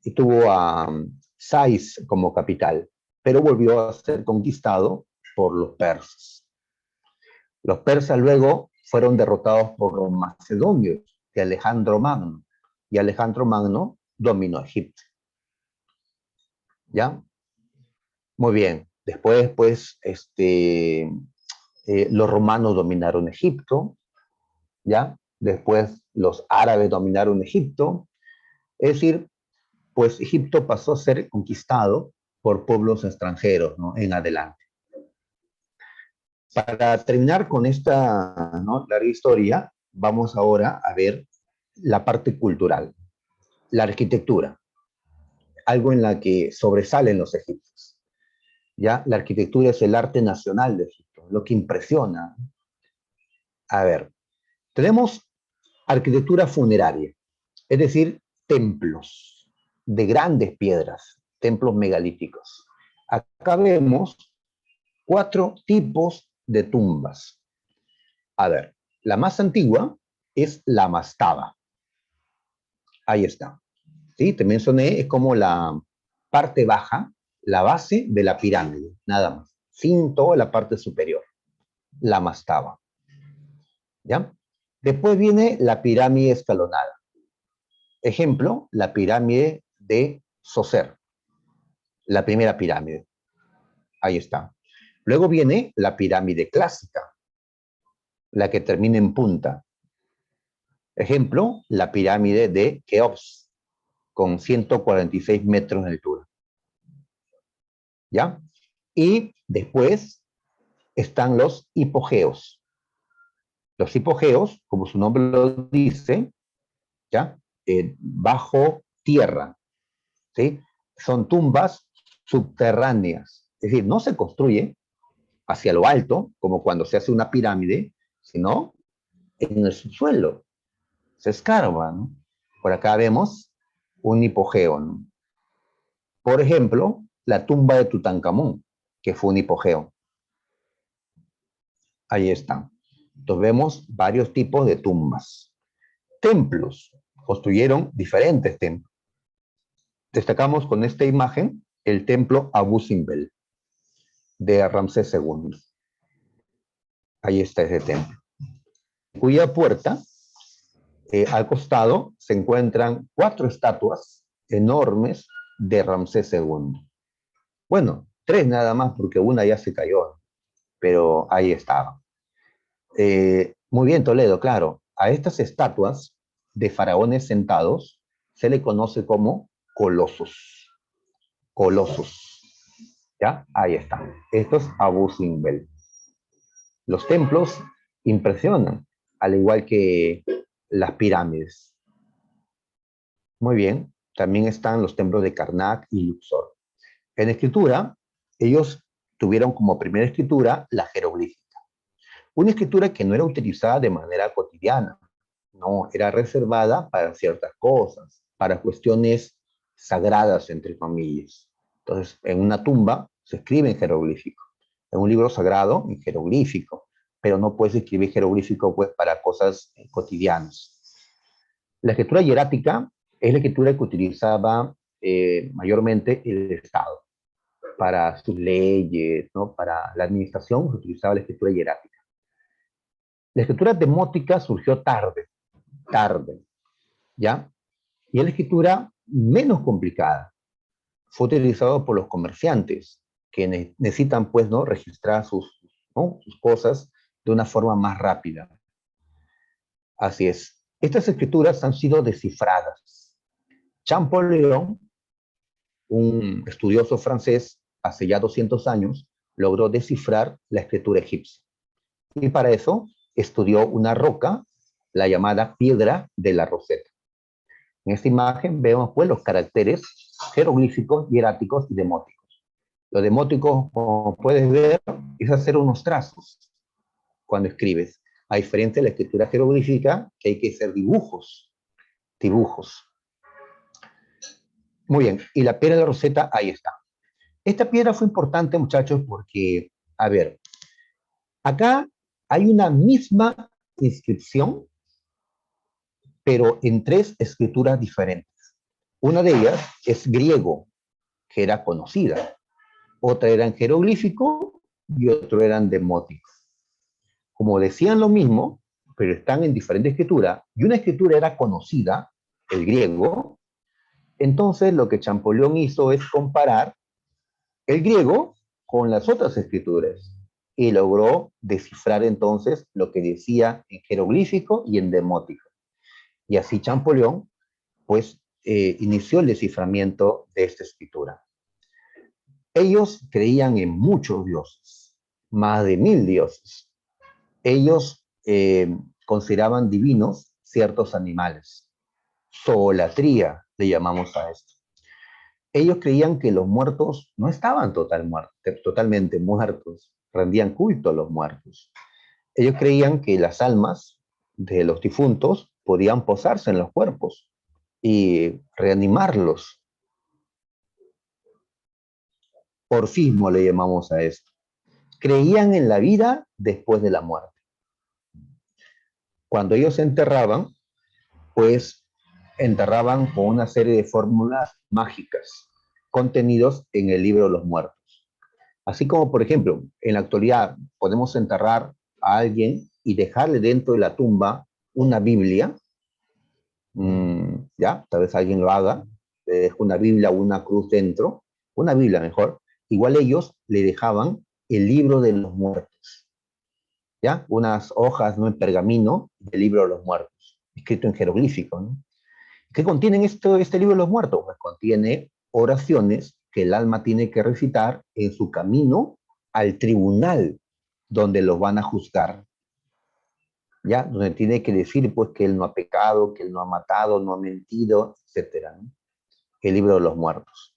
y tuvo a Sais como capital, pero volvió a ser conquistado por los persas. Los persas luego fueron derrotados por los macedonios de Alejandro Magno, y Alejandro Magno dominó Egipto. ¿Ya? Muy bien. Después, pues, los romanos dominaron Egipto, ¿ya? Después los árabes dominaron Egipto. Es decir, pues Egipto pasó a ser conquistado por pueblos extranjeros, ¿no?, en adelante. Para terminar con esta, ¿no?, larga historia, vamos ahora a ver la parte cultural, la arquitectura, algo en la que sobresalen los egipcios. ¿Ya? La arquitectura es el arte nacional de Egipto, lo que impresiona. A ver, tenemos Arquitectura funeraria, es decir, templos de grandes piedras, templos megalíticos. Acá vemos 4 tipos de tumbas. A ver, la más antigua es la mastaba. Ahí está. ¿Sí? Te mencioné, es como la parte baja, la base de la pirámide, nada más, sin toda la parte superior, la mastaba. ¿Ya? Después viene la pirámide escalonada. Ejemplo, la pirámide de Zoser, la primera pirámide. Ahí está. Luego viene la pirámide clásica, la que termina en punta. Ejemplo, la pirámide de Keops, con 146 metros de altura. ¿Ya? Y después están los hipogeos. Los hipogeos, como su nombre lo dice, ¿ya? Bajo tierra, ¿sí? Son tumbas subterráneas. Es decir, no se construye hacia lo alto, como cuando se hace una pirámide, sino en el subsuelo. Se escarba, ¿no? Por acá vemos un hipogeo, ¿no? Por ejemplo, la tumba de Tutankamón, que fue un hipogeo. Ahí están. Entonces vemos varios tipos de tumbas. Templos. Construyeron diferentes templos. Destacamos con esta imagen el templo Abu Simbel de Ramsés II. Ahí está ese templo. Cuya puerta, al costado, se encuentran 4 estatuas enormes de Ramsés II. Bueno, 3 nada más, porque una ya se cayó, pero ahí estaba. Muy bien, Toledo, claro. A estas estatuas de faraones sentados se le conoce como colosos. Colosos. ¿Ya? Ahí está. Esto es Abu Simbel. Los templos impresionan, al igual que las pirámides. Muy bien. También están los templos de Karnak y Luxor. En escritura, ellos tuvieron como primera escritura la jeroglífica. Una escritura que no era utilizada de manera cotidiana, no, era reservada para ciertas cosas, para cuestiones sagradas entre familias. Entonces, en una tumba se escribe en jeroglífico, en un libro sagrado en jeroglífico, pero no puedes escribir jeroglífico pues para cosas cotidianas. La escritura hierática es la escritura que utilizaba mayormente el Estado para sus leyes, ¿no? Para la administración se utilizaba la escritura hierática. La escritura demótica surgió tarde, ¿ya? Y es la escritura menos complicada. Fue utilizado por los comerciantes que necesitan, pues, ¿no? Registrar ¿no? sus cosas de una forma más rápida. Así es. Estas escrituras han sido descifradas. Champollion, un estudioso francés, hace ya 200 años, logró descifrar la escritura egipcia. Y para eso estudió una roca, la llamada piedra de la Roseta. En esta imagen vemos pues los caracteres jeroglíficos, hieráticos y demóticos. Los demóticos, como puedes ver, es hacer unos trazos cuando escribes. A diferencia de la escritura jeroglífica, que hay que hacer dibujos. Muy bien, y la piedra de la Roseta, ahí está. Esta piedra fue importante, muchachos, porque, a ver, acá hay una misma inscripción, pero en 3 escrituras diferentes. Una de ellas es griego, que era conocida. Otra era en jeroglífico y otro era en demótico. Como decían lo mismo, pero están en diferente escritura, y una escritura era conocida, el griego, entonces lo que Champollion hizo es comparar el griego con las otras escrituras y logró descifrar entonces lo que decía en jeroglífico y en demótico. Y así Champollion, pues, inició el desciframiento de esta escritura. Ellos creían en muchos dioses, más de 1000 dioses. Ellos consideraban divinos ciertos animales. Zoolatría le llamamos a esto. Ellos creían que los muertos no estaban totalmente muertos, rendían culto a los muertos. Ellos creían que las almas de los difuntos podían posarse en los cuerpos y reanimarlos. Orfismo le llamamos a esto. Creían en la vida después de la muerte. Cuando ellos se enterraban, pues enterraban con una serie de fórmulas mágicas contenidos en el libro de los muertos. Así como, por ejemplo, en la actualidad podemos enterrar a alguien y dejarle dentro de la tumba una Biblia, ya, tal vez alguien lo haga, le deja una Biblia o una cruz dentro, una Biblia mejor, igual ellos le dejaban el libro de los muertos, ya, unas hojas, ¿no?, en pergamino del libro de los muertos, escrito en jeroglífico, ¿no? ¿Qué contiene este libro de los muertos? Pues contiene oraciones que el alma tiene que recitar en su camino al tribunal donde los van a juzgar, ¿ya? Donde tiene que decir, pues, que él no ha pecado, que él no ha matado, no ha mentido, etcétera, ¿no? El libro de los muertos.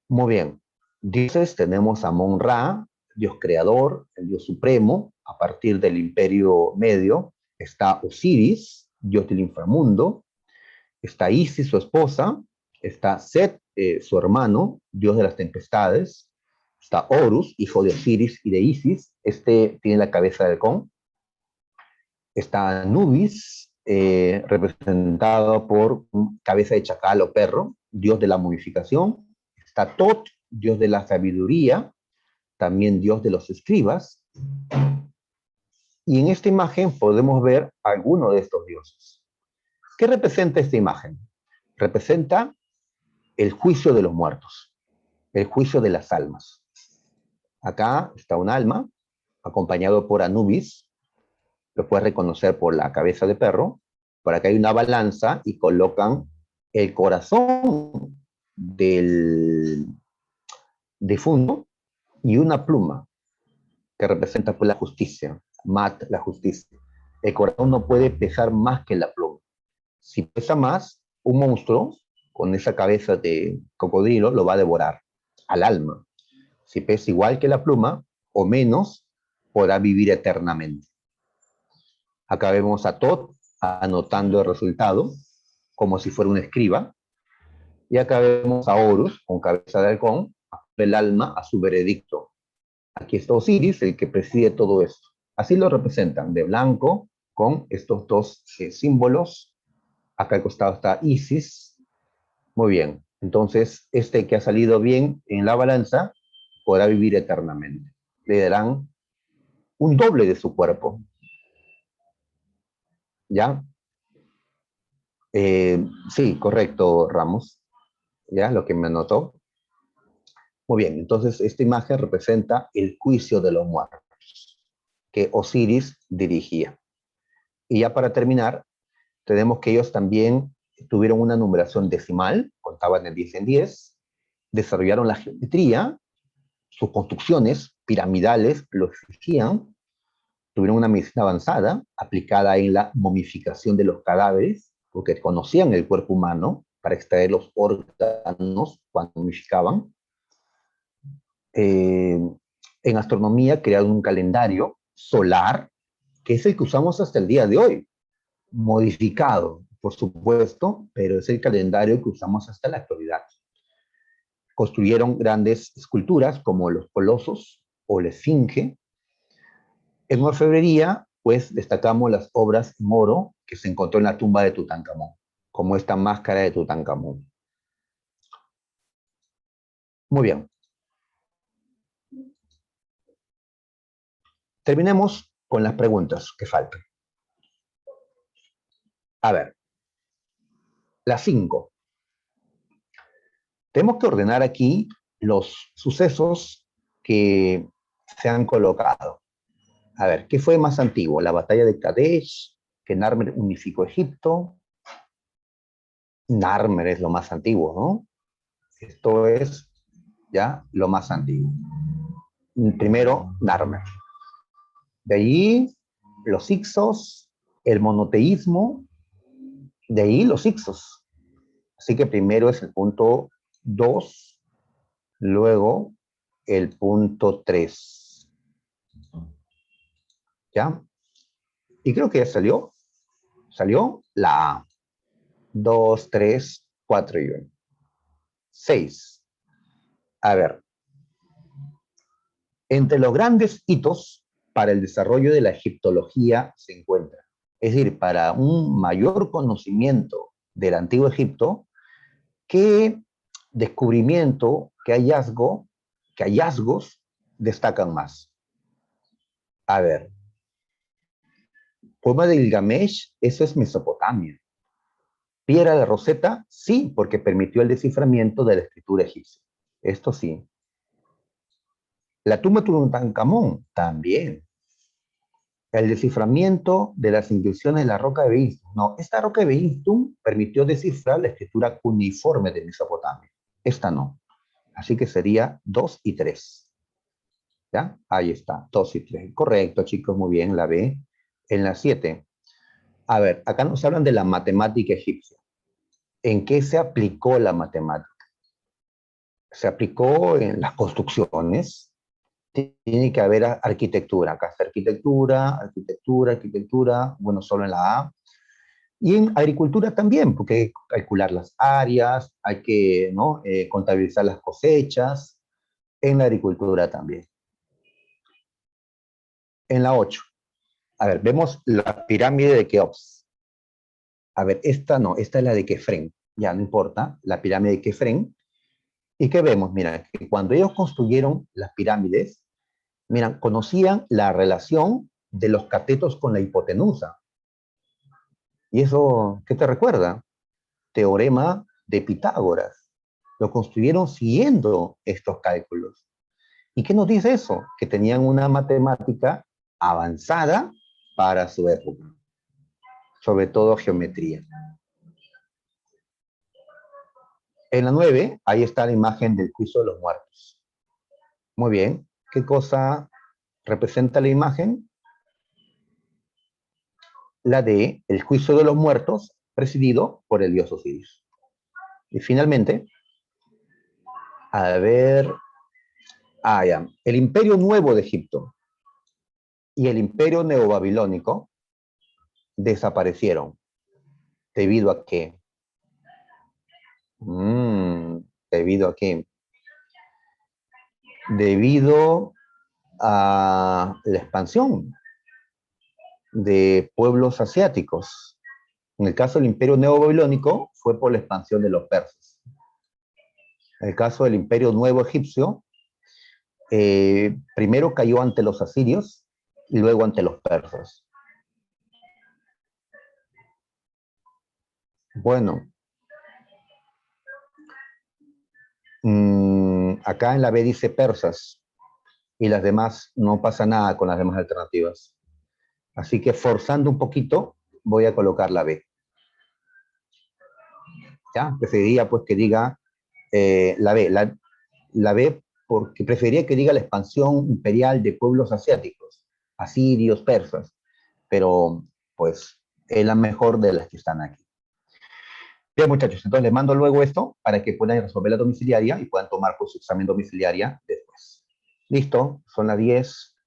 Muy bien. Dioses tenemos a Mon-Ra, Dios creador, el Dios supremo, a partir del Imperio Medio. Está Osiris, Dios del inframundo. Está Isis, su esposa. Está Set, su hermano, Dios de las tempestades. Está Horus, hijo de Osiris y de Isis. Este tiene la cabeza de halcón. Está Anubis, representado por cabeza de chacal o perro, dios de la momificación. Está Tot, dios de la sabiduría, también dios de los escribas. Y en esta imagen podemos ver alguno de estos dioses. ¿Qué representa esta imagen? Representa el juicio de los muertos, el juicio de las almas. Acá está un alma, acompañado por Anubis, lo puedes reconocer por la cabeza de perro. Por acá hay una balanza y colocan el corazón del difunto y una pluma que representa pues la justicia, Mat, la justicia. El corazón no puede pesar más que la pluma. Si pesa más, un monstruo con esa cabeza de cocodrilo lo va a devorar al alma. Si pesa igual que la pluma o menos, podrá vivir eternamente. Acá vemos a Tot anotando el resultado, como si fuera un escriba. Y acá vemos a Horus, con cabeza de halcón, el alma a su veredicto. Aquí está Osiris, el que preside todo esto. Así lo representan, de blanco, con estos dos símbolos. Acá al costado está Isis. Muy bien. Entonces, este que ha salido bien en la balanza, podrá vivir eternamente. Le darán un doble de su cuerpo. ¿Ya? Sí, correcto, Ramos. ¿Ya? Lo que me anotó. Muy bien, entonces esta imagen representa el juicio de los muertos que Osiris dirigía. Y ya para terminar, tenemos que ellos también tuvieron una numeración decimal, contaban de 10 en 10, desarrollaron la geometría, sus construcciones piramidales lo exigían, tuvieron una medicina avanzada aplicada en la momificación de los cadáveres, porque conocían el cuerpo humano para extraer los órganos cuando momificaban. En astronomía crearon un calendario solar, que es el que usamos hasta el día de hoy, modificado, por supuesto, pero es el calendario que usamos hasta la actualidad. Construyeron grandes esculturas como los colosos o la esfinge. En orfebrería, pues destacamos las obras en oro que se encontró en la tumba de Tutankamón, como esta máscara de Tutankamón. Muy bien. Terminemos con las preguntas que faltan. A ver, las 5. Tenemos que ordenar aquí los sucesos que se han colocado. A ver, ¿qué fue más antiguo? ¿La batalla de Kadesh? ¿Que Narmer unificó Egipto? Narmer es lo más antiguo, ¿no? Esto es ya lo más antiguo. Primero, Narmer. De ahí, los Hicsos, el monoteísmo, de ahí los Hicsos. Así que primero es el punto 2, luego el punto 3. ¿Ya? Y creo que ya salió. Salió la A. 2, 3, 4 y 1. 6. A ver, entre los grandes hitos para el desarrollo de la egiptología se encuentra. Es decir, para un mayor conocimiento del Antiguo Egipto, ¿qué descubrimiento, qué hallazgos destacan más? A ver, Poema de Gilgamesh, eso es Mesopotamia. Piedra de Rosetta, sí, porque permitió el desciframiento de la escritura egipcia. Esto sí. La tumba de Tutankamón, también. El desciframiento de las inscripciones de la roca de Beistum. No, esta roca de Beistum permitió descifrar la escritura cuneiforme de Mesopotamia. Esta no. Así que sería 2 y 3. ¿Ya? Ahí está, 2 y 3. Correcto, chicos, muy bien, la B. En la 7. A ver, acá nos hablan de la matemática egipcia. ¿En qué se aplicó la matemática? Se aplicó en las construcciones. Tiene que haber arquitectura. Acá está arquitectura. Bueno, solo en la A. Y en agricultura también, porque hay que calcular las áreas, hay que, ¿no? Contabilizar las cosechas. En la agricultura también. En la 8. A ver, vemos la pirámide de Keops. A ver, esta no, esta es la de Kefren. Ya no importa, la pirámide de Kefren. ¿Y qué vemos? Mira, que cuando ellos construyeron las pirámides, mira, conocían la relación de los catetos con la hipotenusa. ¿Y eso qué te recuerda? Teorema de Pitágoras. Lo construyeron siguiendo estos cálculos. ¿Y qué nos dice eso? Que tenían una matemática avanzada para su época. Sobre todo geometría. En la 9, ahí está la imagen del juicio de los muertos. Muy bien. ¿Qué cosa representa la imagen? La de el juicio de los muertos presidido por el dios Osiris. Y finalmente, a ver, ya, el imperio nuevo de Egipto y el imperio neobabilónico desaparecieron. ¿Debido a qué? ¿Debido a qué? Debido a la expansión de pueblos asiáticos. En el caso del imperio neobabilónico fue por la expansión de los persas. En el caso del imperio nuevo egipcio, primero cayó ante los asirios y luego ante los persas. Bueno, acá en la B dice persas y las demás no pasa nada con las demás alternativas. Así que forzando un poquito voy a colocar la B. ¿Ya? Preferiría pues que diga la B. La B porque preferiría que diga la expansión imperial de pueblos asiáticos, asirios, persas, pero pues es la mejor de las que están aquí. Bien, muchachos, entonces les mando luego esto para que puedan resolver la domiciliaria y puedan tomar pues, su examen domiciliaria después. Listo, son las 10.